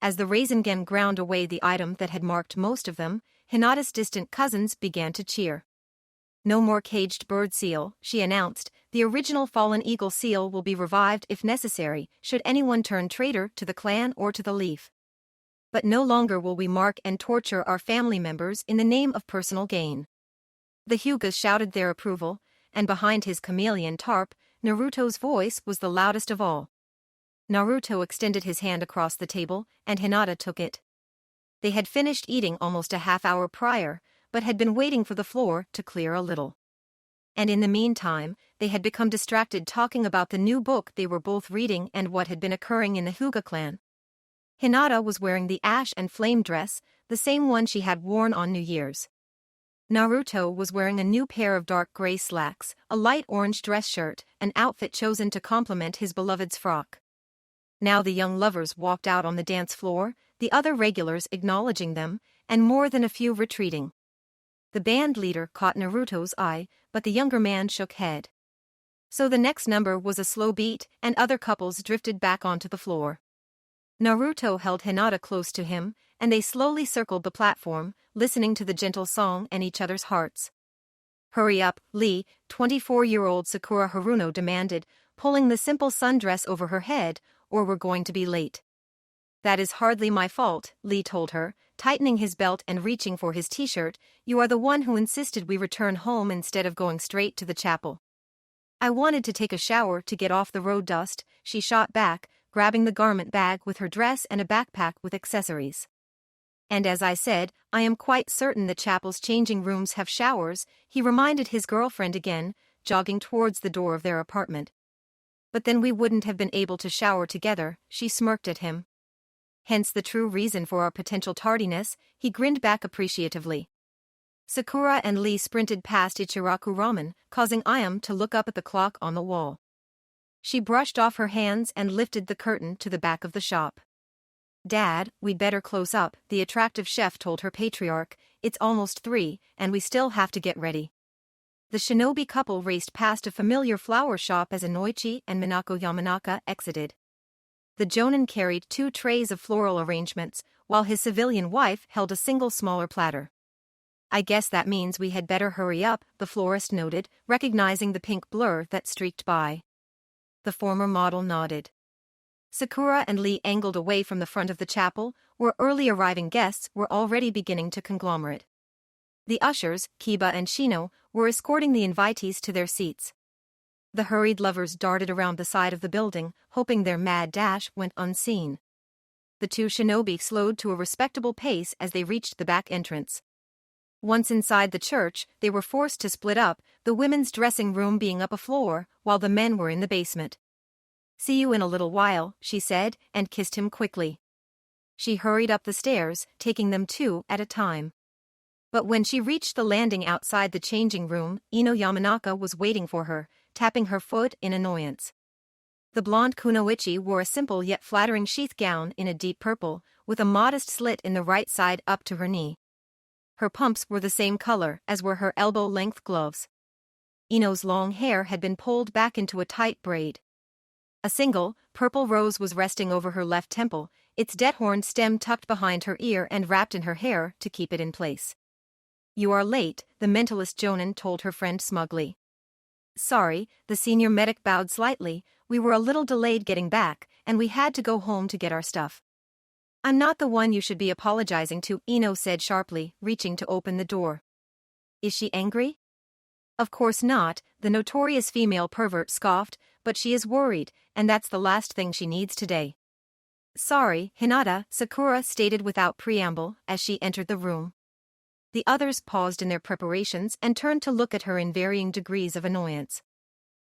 As the Rasengan ground away the item that had marked most of them, Hinata's distant cousins began to cheer. No more caged bird seal, she announced. The original fallen eagle seal will be revived if necessary, should anyone turn traitor to the clan or to the leaf. But no longer will we mark and torture our family members in the name of personal gain. The Hyugas shouted their approval, and behind his chameleon tarp, Naruto's voice was the loudest of all. Naruto extended his hand across the table, and Hinata took it. They had finished eating almost a half-hour prior, but had been waiting for the floor to clear a little. And in the meantime, they had become distracted talking about the new book they were both reading and what had been occurring in the Hyuga clan. Hinata was wearing the ash and flame dress, the same one she had worn on New Year's. Naruto was wearing a new pair of dark gray slacks, a light orange dress shirt, an outfit chosen to complement his beloved's frock. Now the young lovers walked out on the dance floor, the other regulars acknowledging them, and more than a few retreating. The band leader caught Naruto's eye, but the younger man shook head. So the next number was a slow beat, and other couples drifted back onto the floor. Naruto held Hinata close to him, and they slowly circled the platform, listening to the gentle song and each other's hearts. Hurry up, Lee, 24-year-old Sakura Haruno demanded, pulling the simple sundress over her head, or we're going to be late. That is hardly my fault, Lee told her, tightening his belt and reaching for his t-shirt. You are the one who insisted we return home instead of going straight to the chapel. I wanted to take a shower to get off the road dust, she shot back, grabbing the garment bag with her dress and a backpack with accessories. And as I said, I am quite certain the chapel's changing rooms have showers, he reminded his girlfriend again, jogging towards the door of their apartment. But then we wouldn't have been able to shower together, she smirked at him. Hence the true reason for our potential tardiness, he grinned back appreciatively. Sakura and Lee sprinted past Ichiraku Ramen, causing Ayam to look up at the clock on the wall. She brushed off her hands and lifted the curtain to the back of the shop. Dad, we'd better close up, the attractive chef told her patriarch. It's almost 3, and we still have to get ready. The shinobi couple raced past a familiar flower shop as Inoichi and Minako Yamanaka exited. The jonin carried 2 trays of floral arrangements, while his civilian wife held a single smaller platter. I guess that means we had better hurry up, the florist noted, recognizing the pink blur that streaked by. The former model nodded. Sakura and Lee angled away from the front of the chapel, where early arriving guests were already beginning to conglomerate. The ushers, Kiba and Shino, were escorting the invitees to their seats. The hurried lovers darted around the side of the building, hoping their mad dash went unseen. The 2 shinobi slowed to a respectable pace as they reached the back entrance. Once inside the church, they were forced to split up, the women's dressing room being up a floor, while the men were in the basement. "See you in a little while," she said, and kissed him quickly. She hurried up the stairs, taking them two at a time. But when she reached the landing outside the changing room, Ino Yamanaka was waiting for her, tapping her foot in annoyance. The blonde kunoichi wore a simple yet flattering sheath gown in a deep purple, with a modest slit in the right side up to her knee. Her pumps were the same color as were her elbow-length gloves. Ino's long hair had been pulled back into a tight braid. A single, purple rose was resting over her left temple, its dead-horn stem tucked behind her ear and wrapped in her hair to keep it in place. "You are late," the mentalist Jonin told her friend smugly. "Sorry," the senior medic bowed slightly, "we were a little delayed getting back, and we had to go home to get our stuff." "I'm not the one you should be apologizing to," Ino said sharply, reaching to open the door. "Is she angry?" "Of course not," the notorious female pervert scoffed, "but she is worried, and that's the last thing she needs today." "Sorry, Hinata," Sakura stated without preamble, as she entered the room. The others paused in their preparations and turned to look at her in varying degrees of annoyance.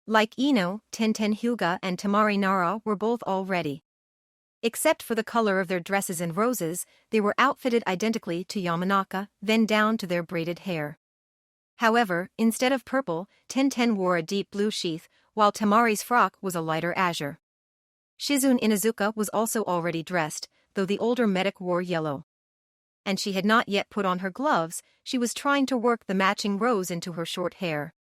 Like Ino, Tenten Hyuga and Tamari Nara were both all ready. Except for the color of their dresses and roses, they were outfitted identically to Yamanaka, then down to their braided hair. However, instead of purple, Tenten wore a deep blue sheath, while Tamari's frock was a lighter azure. Shizune Inazuka was also already dressed, though the older medic wore yellow. And she had not yet put on her gloves, she was trying to work the matching rose into her short hair.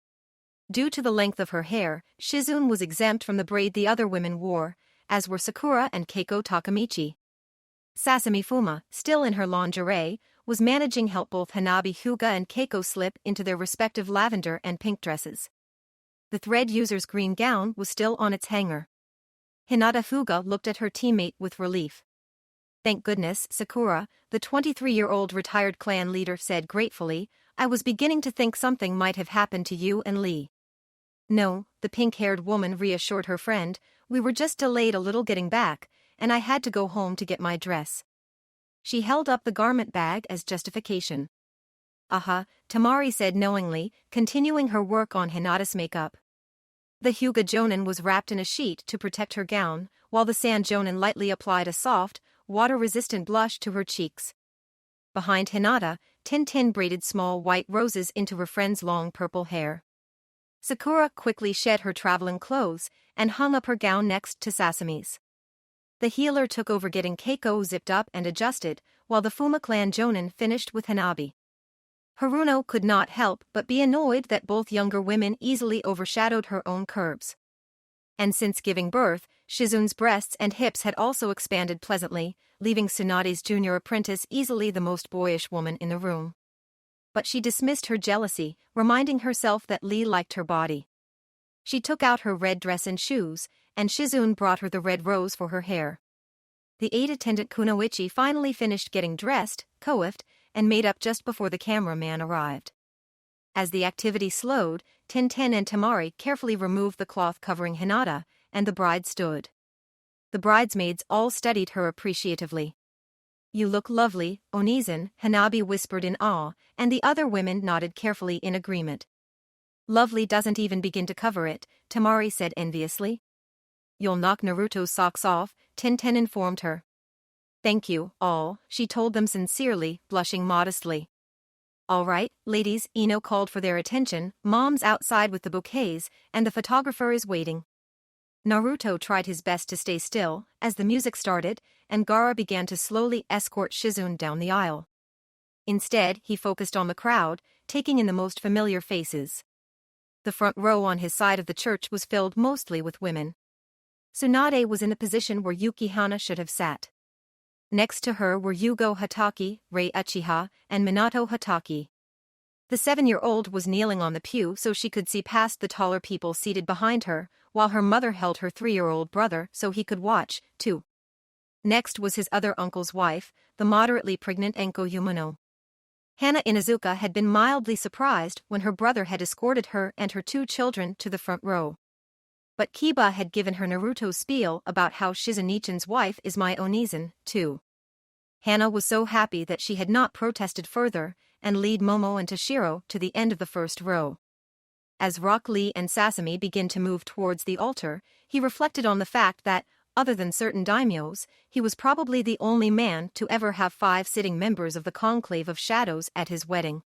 Due to the length of her hair, Shizune was exempt from the braid the other women wore, as were Sakura and Keiko Takamichi. Sasami Fuma, still in her lingerie, was managing help both Hanabi Hyuga and Keiko slip into their respective lavender and pink dresses. The thread user's green gown was still on its hanger. Hinata Fuga looked at her teammate with relief. "Thank goodness, Sakura," the 23-year-old retired clan leader said gratefully, "I was beginning to think something might have happened to you and Lee." "No," the pink-haired woman reassured her friend, "we were just delayed a little getting back, and I had to go home to get my dress." She held up the garment bag as justification. "Aha," Tamari said knowingly, continuing her work on Hinata's makeup. The Hyuga Jonin was wrapped in a sheet to protect her gown, while the San Jonin lightly applied a soft, water-resistant blush to her cheeks. Behind Hinata, Tintin braided small white roses into her friend's long purple hair. Sakura quickly shed her traveling clothes and hung up her gown next to Sasami's. The healer took over getting Keiko zipped up and adjusted, while the Fuma clan Jonin finished with Hanabi. Haruno could not help but be annoyed that both younger women easily overshadowed her own curves. And since giving birth, Shizune's breasts and hips had also expanded pleasantly, leaving Tsunade's junior apprentice easily the most boyish woman in the room. But she dismissed her jealousy, reminding herself that Lee liked her body. She took out her red dress and shoes, and Shizune brought her the red rose for her hair. The aide attendant Kunoichi finally finished getting dressed, coiffed, and made up just before the cameraman arrived. As the activity slowed, Tintin and Tamari carefully removed the cloth covering Hinata, and the bride stood. The bridesmaids all studied her appreciatively. "You look lovely, Onizen," Hanabi whispered in awe, and the other women nodded carefully in agreement. "Lovely doesn't even begin to cover it," Tamari said enviously. "You'll knock Naruto's socks off," Tintin informed her. "Thank you, all," she told them sincerely, blushing modestly. "All right, ladies," Ino called for their attention, "Mom's outside with the bouquets, and the photographer is waiting." Naruto tried his best to stay still, as the music started, and Gaara began to slowly escort Shizune down the aisle. Instead, he focused on the crowd, taking in the most familiar faces. The front row on his side of the church was filled mostly with women. Tsunade was in the position where Yuki Hana should have sat. Next to her were Yugo Hataki, Rei Uchiha, and Minato Hataki. The 7-year-old was kneeling on the pew so she could see past the taller people seated behind her, while her mother held her 3-year-old brother so he could watch, too. Next was his other uncle's wife, the moderately pregnant Enko Yumano. Hana Inazuka had been mildly surprised when her brother had escorted her and her 2 children to the front row. But Kiba had given her Naruto's spiel about how Shizunichan's wife is my Onizen, too. Hana was so happy that she had not protested further, and lead Momo and Toshiro to the end of the first row. As Rock Lee and Sasami begin to move towards the altar, he reflected on the fact that, other than certain daimyos, he was probably the only man to ever have 5 sitting members of the Conclave of Shadows at his wedding.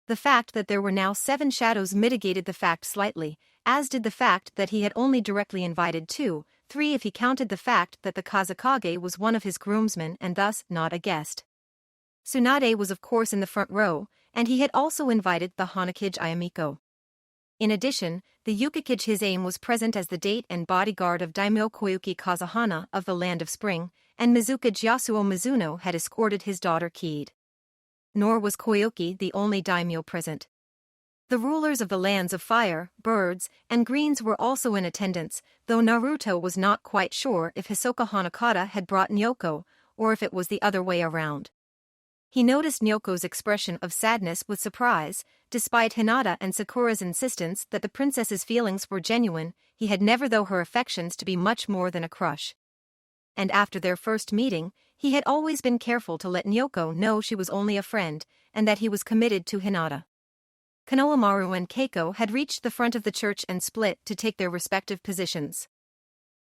The fact that there were now 7 shadows mitigated the fact slightly, as did the fact that he had only directly invited 2, 3 if he counted the fact that the Kazekage was one of his groomsmen and thus not a guest. Tsunade was of course in the front row, and he had also invited the Hanakage Ayamiko. In addition, the Yukikage Hisame was present as the date and bodyguard of Daimyo Koyuki Kazahana of the Land of Spring, and Mizukage Yasuo Mizuno had escorted his daughter Kid. Nor was Koyuki the only daimyo present. The rulers of the lands of fire, birds, and greens were also in attendance, though Naruto was not quite sure if Hisoka Hanakata had brought Nyoko, or if it was the other way around. He noticed Nyoko's expression of sadness with surprise. Despite Hinata and Sakura's insistence that the princess's feelings were genuine, he had never known her affections to be much more than a crush. And after their first meeting, he had always been careful to let Nyoko know she was only a friend, and that he was committed to Hinata. Konohamaru and Keiko had reached the front of the church and split to take their respective positions.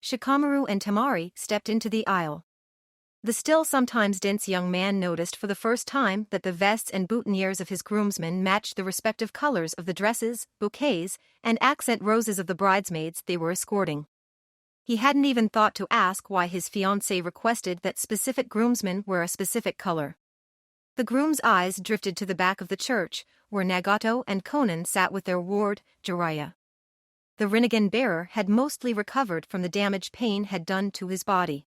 Shikamaru and Tamari stepped into the aisle. The still sometimes dense young man noticed for the first time that the vests and boutonnieres of his groomsmen matched the respective colors of the dresses, bouquets, and accent roses of the bridesmaids they were escorting. He hadn't even thought to ask why his fiancée requested that specific groomsmen wear a specific color. The groom's eyes drifted to the back of the church, where Nagato and Konan sat with their ward, Jiraiya. The Rinnegan bearer had mostly recovered from the damage pain had done to his body.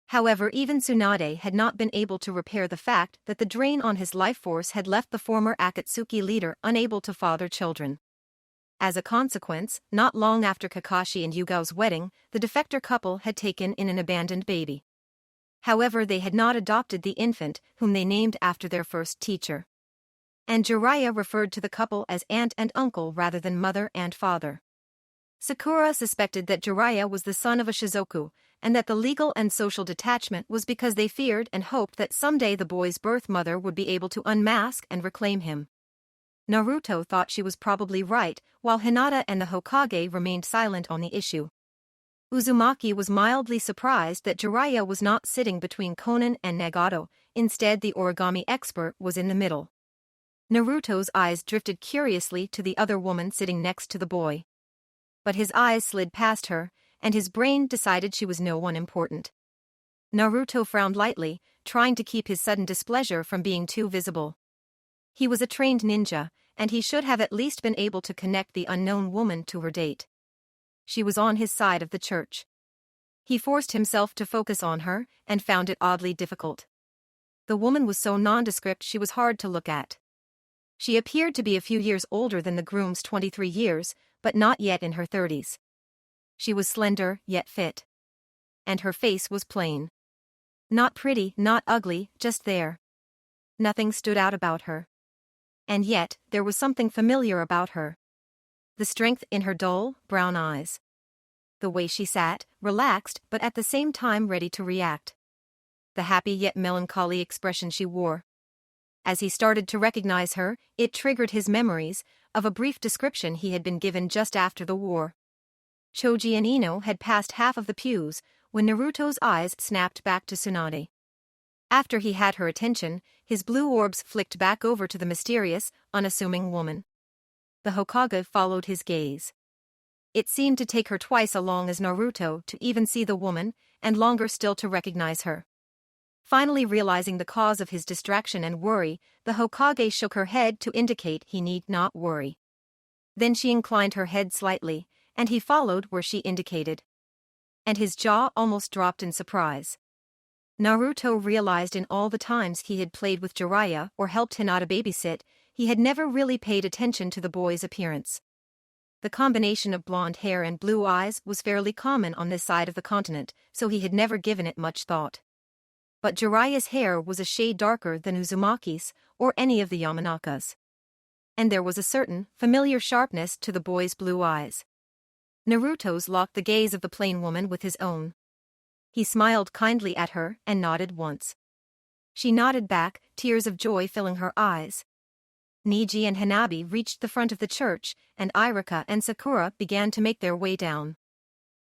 However, even Tsunade had not been able to repair the fact that the drain on his life force had left the former Akatsuki leader unable to father children. As a consequence, not long after Kakashi and Yugao's wedding, the defector couple had taken in an abandoned baby. However, they had not adopted the infant, whom they named after their first teacher. And Jiraiya referred to the couple as aunt and uncle rather than mother and father. Sakura suspected that Jiraiya was the son of a Shizoku, and that the legal and social detachment was because they feared and hoped that someday the boy's birth mother would be able to unmask and reclaim him. Naruto thought she was probably right, while Hinata and the Hokage remained silent on the issue. Uzumaki was mildly surprised that Jiraiya was not sitting between Konan and Nagato, instead the origami expert was in the middle. Naruto's eyes drifted curiously to the other woman sitting next to the boy. But his eyes slid past her, and his brain decided she was no one important. Naruto frowned lightly, trying to keep his sudden displeasure from being too visible. He was a trained ninja, and he should have at least been able to connect the unknown woman to her date. She was on his side of the church. He forced himself to focus on her, and found it oddly difficult. The woman was so nondescript she was hard to look at. She appeared to be a few years older than the groom's 23 years, but not yet in her 30s. She was slender, yet fit. And her face was plain. Not pretty, not ugly, just there. Nothing stood out about her. And yet, there was something familiar about her. The strength in her dull, brown eyes. The way she sat, relaxed but at the same time ready to react. The happy yet melancholy expression she wore. As he started to recognize her, it triggered his memories of a brief description he had been given just after the war. Choji and Ino had passed half of the pews when Naruto's eyes snapped back to Tsunade. After he had her attention, his blue orbs flicked back over to the mysterious, unassuming woman. The Hokage followed his gaze. It seemed to take her twice as long as Naruto to even see the woman, and longer still to recognize her. Finally realizing the cause of his distraction and worry, the Hokage shook her head to indicate he need not worry. Then she inclined her head slightly, and he followed where she indicated. And his jaw almost dropped in surprise. Naruto realized in all the times he had played with Jiraiya or helped Hinata babysit, he had never really paid attention to the boy's appearance. The combination of blonde hair and blue eyes was fairly common on this side of the continent, so he had never given it much thought. But Jiraiya's hair was a shade darker than Uzumaki's or any of the Yamanaka's. And there was a certain, familiar sharpness to the boy's blue eyes. Naruto's locked the gaze of the plain woman with his own. He smiled kindly at her and nodded once. She nodded back, tears of joy filling her eyes, Niji and Hanabi reached the front of the church, and Irika and Sakura began to make their way down.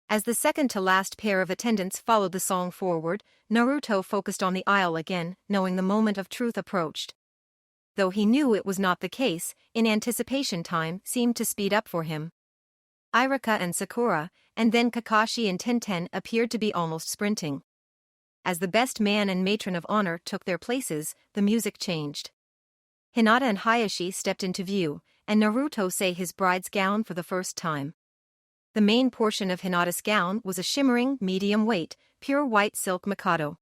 As the second-to-last pair of attendants followed the song forward, Naruto focused on the aisle again, knowing the moment of truth approached. Though he knew it was not the case, in anticipation time seemed to speed up for him. Irika and Sakura, and then Kakashi and Tenten appeared to be almost sprinting. As the best man and matron of honor took their places, the music changed. Hinata and Hayashi stepped into view, and Naruto saw his bride's gown for the first time. The main portion of Hinata's gown was a shimmering, medium-weight, pure white silk mikado.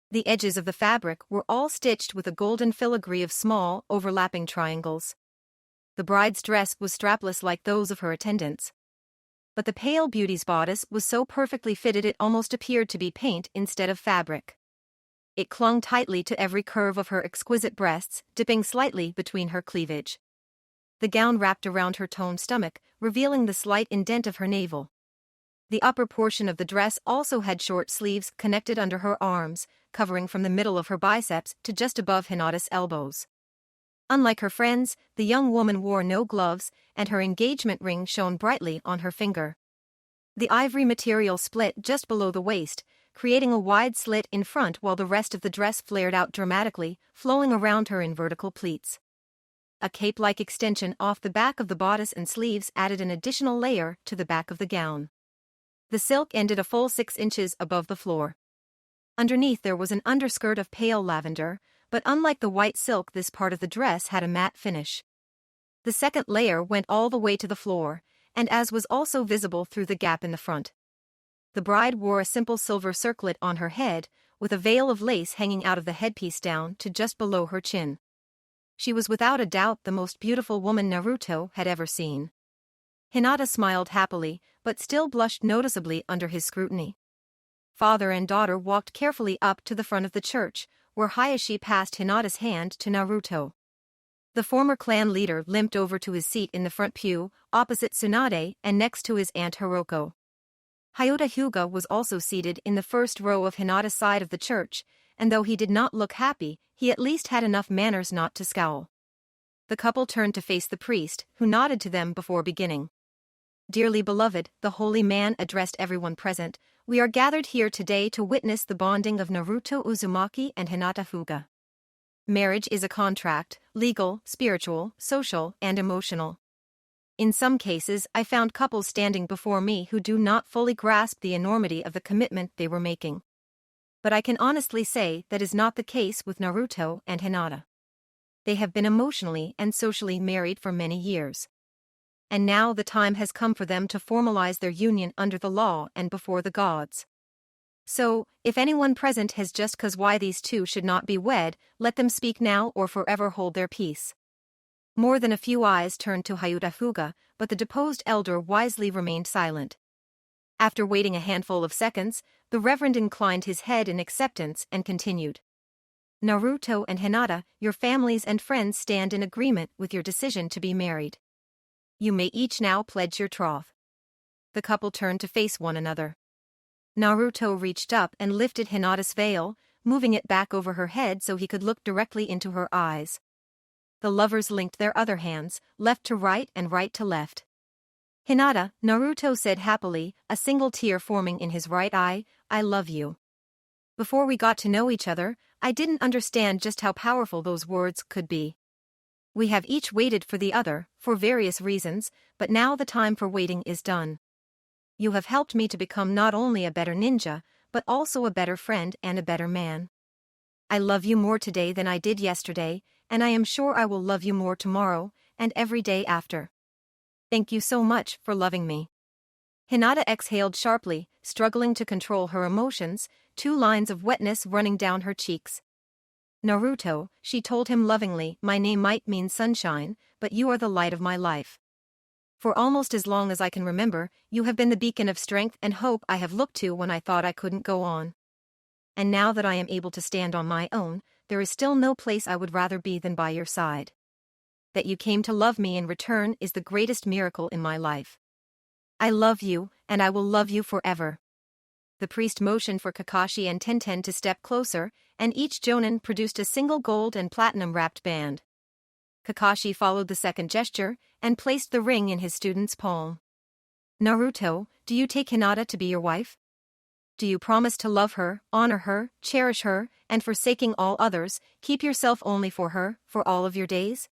The edges of the fabric were all stitched with a golden filigree of small, overlapping triangles. The bride's dress was strapless like those of her attendants. But the pale beauty's bodice was so perfectly fitted it almost appeared to be paint instead of fabric. It clung tightly to every curve of her exquisite breasts, dipping slightly between her cleavage. The gown wrapped around her toned stomach, revealing the slight indent of her navel. The upper portion of the dress also had short sleeves connected under her arms, covering from the middle of her biceps to just above Hinata's elbows. Unlike her friends, the young woman wore no gloves, and her engagement ring shone brightly on her finger. The ivory material split just below the waist, creating a wide slit in front while the rest of the dress flared out dramatically, flowing around her in vertical pleats. A cape-like extension off the back of the bodice and sleeves added an additional layer to the back of the gown. The silk ended a full 6 inches above the floor. Underneath there was an underskirt of pale lavender, but unlike the white silk, this part of the dress had a matte finish. The second layer went all the way to the floor, and as was also visible through the gap in the front. The bride wore a simple silver circlet on her head, with a veil of lace hanging out of the headpiece down to just below her chin. She was without a doubt the most beautiful woman Naruto had ever seen. Hinata smiled happily, but still blushed noticeably under his scrutiny. Father and daughter walked carefully up to the front of the church, where Hayashi passed Hinata's hand to Naruto. The former clan leader limped over to his seat in the front pew, opposite Tsunade and next to his aunt Hiroko. Hyota Hyuga was also seated in the first row of Hinata's side of the church, and though he did not look happy, he at least had enough manners not to scowl. The couple turned to face the priest, who nodded to them before beginning. "Dearly beloved," the holy man addressed everyone present, "we are gathered here today to witness the bonding of Naruto Uzumaki and Hinata Hyuga. Marriage is a contract, legal, spiritual, social, and emotional. In some cases, I found couples standing before me who do not fully grasp the enormity of the commitment they were making. But I can honestly say that is not the case with Naruto and Hinata. They have been emotionally and socially married for many years. And now the time has come for them to formalize their union under the law and before the gods. So, if anyone present has just cause why these two should not be wed, let them speak now or forever hold their peace." More than a few eyes turned to Hyota Hyuga, but the deposed elder wisely remained silent. After waiting a handful of seconds, the reverend inclined his head in acceptance and continued. "Naruto and Hinata, your families and friends stand in agreement with your decision to be married. You may each now pledge your troth." The couple turned to face one another. Naruto reached up and lifted Hinata's veil, moving it back over her head so he could look directly into her eyes. The lovers linked their other hands, left to right and right to left. "Hinata," Naruto said happily, a single tear forming in his right eye, "I love you. Before we got to know each other, I didn't understand just how powerful those words could be. We have each waited for the other, for various reasons, but now the time for waiting is done. You have helped me to become not only a better ninja, but also a better friend and a better man. I love you more today than I did yesterday, and I am sure I will love you more tomorrow, and every day after. Thank you so much for loving me." Hinata exhaled sharply, struggling to control her emotions, 2 lines of wetness running down her cheeks. "Naruto," she told him lovingly, "my name might mean sunshine, but you are the light of my life. For almost as long as I can remember, you have been the beacon of strength and hope I have looked to when I thought I couldn't go on. And now that I am able to stand on my own, there is still no place I would rather be than by your side. That you came to love me in return is the greatest miracle in my life. I love you, and I will love you forever." The priest motioned for Kakashi and Tenten to step closer, and each jonin produced a single gold and platinum-wrapped band. Kakashi followed the second gesture and placed the ring in his student's palm. Naruto, do you take Hinata to be your wife? Do you promise to love her, honor her, cherish her, and forsaking all others, keep yourself only for her, for all of your days?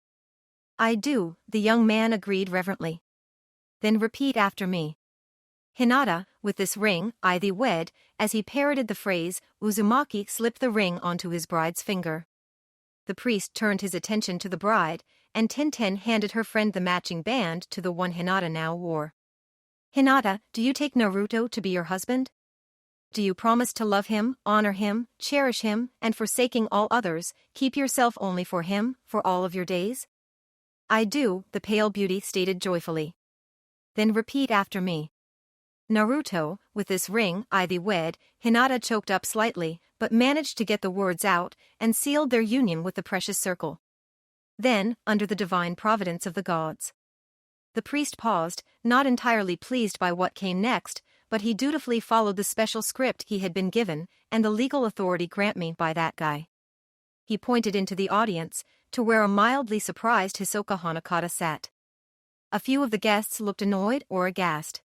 I do, the young man agreed reverently. Then repeat after me. Hinata, with this ring, I thee wed. As he parroted the phrase, Uzumaki slipped the ring onto his bride's finger. The priest turned his attention to the bride, and Tenten handed her friend the matching band to the one Hinata now wore. Hinata, do you take Naruto to be your husband? Do you promise to love him, honor him, cherish him, and forsaking all others, keep yourself only for him, for all of your days? I do, the pale beauty stated joyfully. Then repeat after me. Naruto, with this ring, I thee wed. Hinata choked up slightly, but managed to get the words out, and sealed their union with the precious circle. Then, under the divine providence of the gods. The priest paused, not entirely pleased by what came next, but he dutifully followed the special script he had been given, and the legal authority granted me by that guy. He pointed into the audience, to where a mildly surprised Hisoka Hanakata sat. A few of the guests looked annoyed or aghast.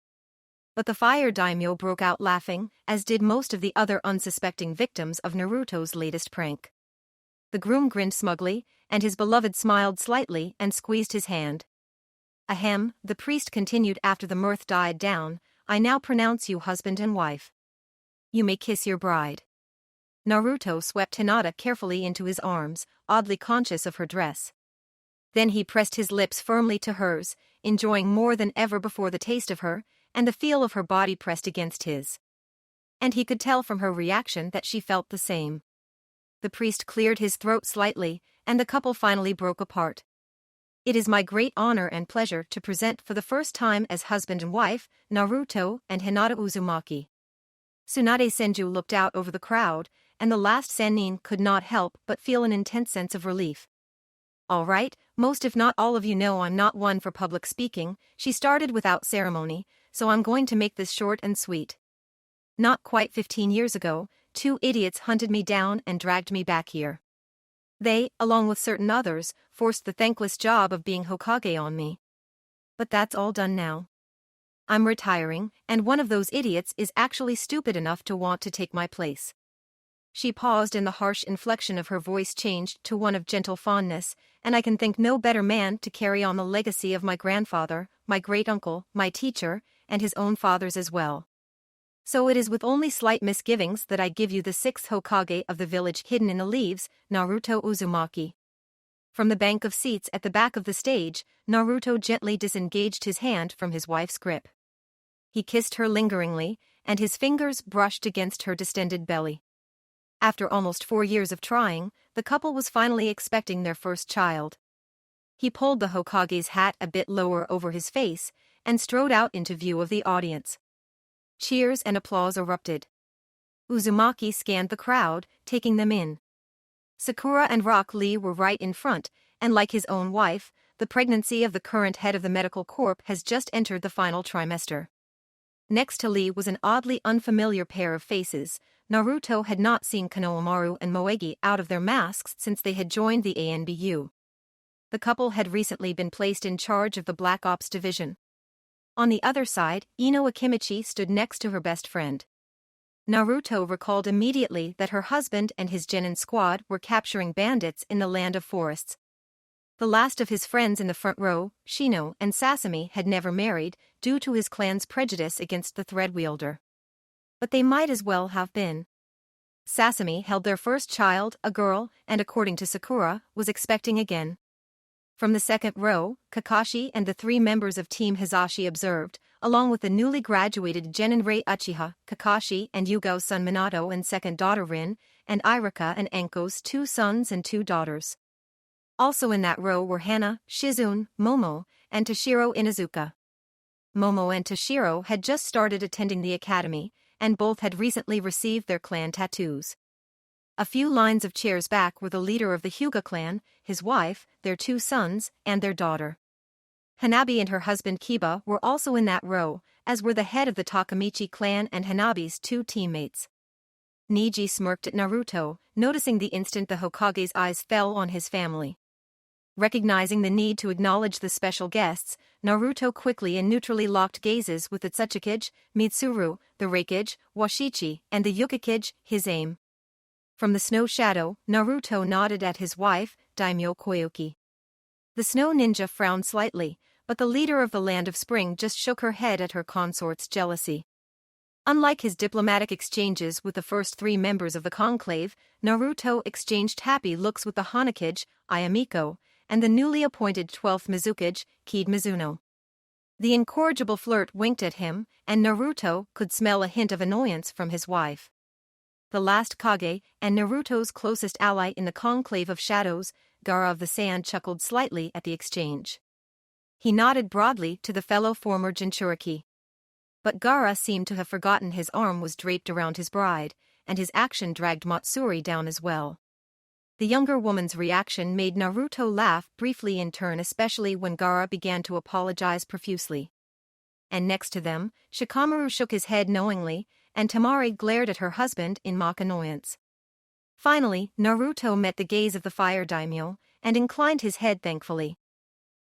But the fire daimyo broke out laughing, as did most of the other unsuspecting victims of Naruto's latest prank. The groom grinned smugly, and his beloved smiled slightly and squeezed his hand. Ahem, the priest continued after the mirth died down, I now pronounce you husband and wife. You may kiss your bride. Naruto swept Hinata carefully into his arms, oddly conscious of her dress. Then he pressed his lips firmly to hers, enjoying more than ever before the taste of her, and the feel of her body pressed against his. And he could tell from her reaction that she felt the same. The priest cleared his throat slightly, and the couple finally broke apart. It is my great honor and pleasure to present for the first time as husband and wife, Naruto and Hinata Uzumaki. Tsunade Senju looked out over the crowd, and the last Sannin could not help but feel an intense sense of relief. All right, most if not all of you know I'm not one for public speaking, she started without ceremony, so I'm going to make this short and sweet. Not quite 15 years ago, two idiots hunted me down and dragged me back here. They, along with certain others, forced the thankless job of being Hokage on me. But that's all done now. I'm retiring, and one of those idiots is actually stupid enough to want to take my place. She paused and the harsh inflection of her voice changed to one of gentle fondness, and I can think no better man to carry on the legacy of my grandfather, my great-uncle, my teacher, and his own fathers as well. So it is with only slight misgivings that I give you the sixth Hokage of the village hidden in the leaves, Naruto Uzumaki. From the bank of seats at the back of the stage, Naruto gently disengaged his hand from his wife's grip. He kissed her lingeringly, and his fingers brushed against her distended belly. After almost 4 years of trying, the couple was finally expecting their first child. He pulled the Hokage's hat a bit lower over his face, and strode out into view of the audience. Cheers and applause erupted. Uzumaki scanned the crowd, taking them in. Sakura and Rock Lee were right in front, and like his own wife, the pregnancy of the current head of the medical corps has just entered the final trimester. Next to Lee was an oddly unfamiliar pair of faces. Naruto had not seen Konohamaru and Moegi out of their masks since they had joined the ANBU. The couple had recently been placed in charge of the Black Ops division. On the other side, Ino Akimichi stood next to her best friend. Naruto recalled immediately that her husband and his genin squad were capturing bandits in the land of forests. The last of his friends in the front row, Shino and Sasami, had never married, due to his clan's prejudice against the thread wielder. But they might as well have been. Sasami held their first child, a girl, and according to Sakura, was expecting again. From the second row, Kakashi and the 3 members of Team Hizashi observed, along with the newly graduated Genin Rei Uchiha, Kakashi and Yugao's son Minato and second daughter Rin, and Irika and Enko's 2 sons and 2 daughters. Also in that row were Hana, Shizune, Momo, and Toshiro Inuzuka. Momo and Toshiro had just started attending the academy, and both had recently received their clan tattoos. A few lines of chairs back were the leader of the Hyuga clan, his wife, their 2 sons, and their daughter. Hanabi and her husband Kiba were also in that row, as were the head of the Takamichi clan and Hanabi's 2 teammates. Niji smirked at Naruto, noticing the instant the Hokage's eyes fell on his family. Recognizing the need to acknowledge the special guests, Naruto quickly and neutrally locked gazes with the Tsuchikage, Mitsuru, the Reikage, Washichi, and the Yukikage, his aim. From the snow shadow, Naruto nodded at his wife, Daimyo Koyuki. The snow ninja frowned slightly, but the leader of the Land of Spring just shook her head at her consort's jealousy. Unlike his diplomatic exchanges with the first three members of the conclave, Naruto exchanged happy looks with the Hanakage, Ayamiko, and the newly appointed 12th Mizukage, Kid Mizuno. The incorrigible flirt winked at him, and Naruto could smell a hint of annoyance from his wife. The last Kage, and Naruto's closest ally in the conclave of shadows, Gaara of the Sand chuckled slightly at the exchange. He nodded broadly to the fellow former Jinchuriki. But Gaara seemed to have forgotten his arm was draped around his bride, and his action dragged Matsuri down as well. The younger woman's reaction made Naruto laugh briefly in turn, especially when Gaara began to apologize profusely. And next to them, Shikamaru shook his head knowingly, and Tamari glared at her husband in mock annoyance. Finally, Naruto met the gaze of the fire daimyo, and inclined his head thankfully.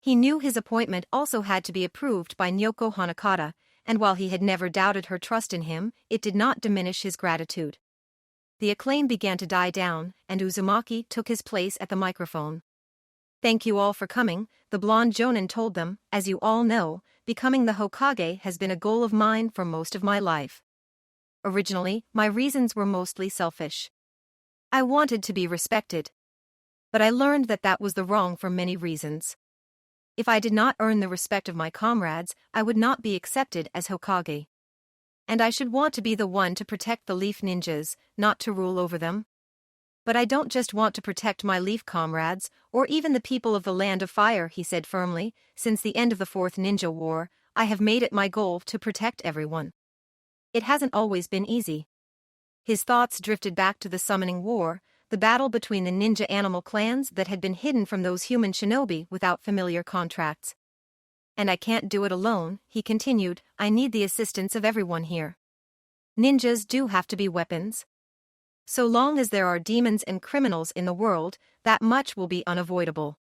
He knew his appointment also had to be approved by Nyoko Hanakata, and while he had never doubted her trust in him, it did not diminish his gratitude. The acclaim began to die down, and Uzumaki took his place at the microphone. "Thank you all for coming," the blonde Jonin told them. "As you all know, becoming the Hokage has been a goal of mine for most of my life. Originally, my reasons were mostly selfish. I wanted to be respected. But I learned that that was the wrong for many reasons. If I did not earn the respect of my comrades, I would not be accepted as Hokage. And I should want to be the one to protect the Leaf Ninjas, not to rule over them. But I don't just want to protect my Leaf comrades, or even the people of the Land of Fire," he said firmly. "Since the end of the Fourth Ninja War, I have made it my goal to protect everyone. It hasn't always been easy." His thoughts drifted back to the Summoning War, the battle between the ninja animal clans that had been hidden from those human shinobi without familiar contracts. "And I can't do it alone," he continued. "I need the assistance of everyone here. Ninjas do have to be weapons. So long as there are demons and criminals in the world, that much will be unavoidable.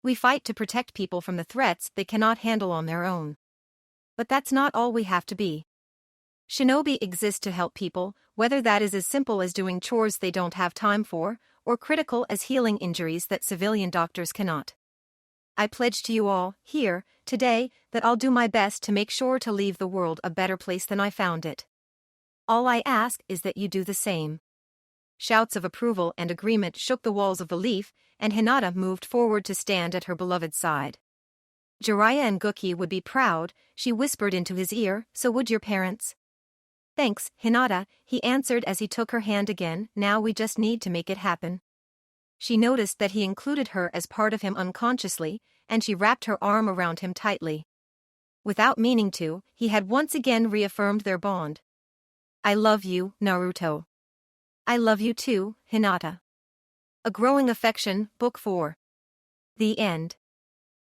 We fight to protect people from the threats they cannot handle on their own. But that's not all we have to be. Shinobi exist to help people, whether that is as simple as doing chores they don't have time for, or critical as healing injuries that civilian doctors cannot. I pledge to you all, here, today, that I'll do my best to make sure to leave the world a better place than I found it. All I ask is that you do the same." Shouts of approval and agreement shook the walls of the Leaf, and Hinata moved forward to stand at her beloved's side. "Jiraiya and Guki would be proud," she whispered into his ear. "So would your parents." "Thanks, Hinata," he answered as he took her hand again. "Now we just need to make it happen." She noticed that he included her as part of him unconsciously, and she wrapped her arm around him tightly. Without meaning to, he had once again reaffirmed their bond. "I love you, Naruto." "I love you too, Hinata." A Growing Affection, Book 4. The End.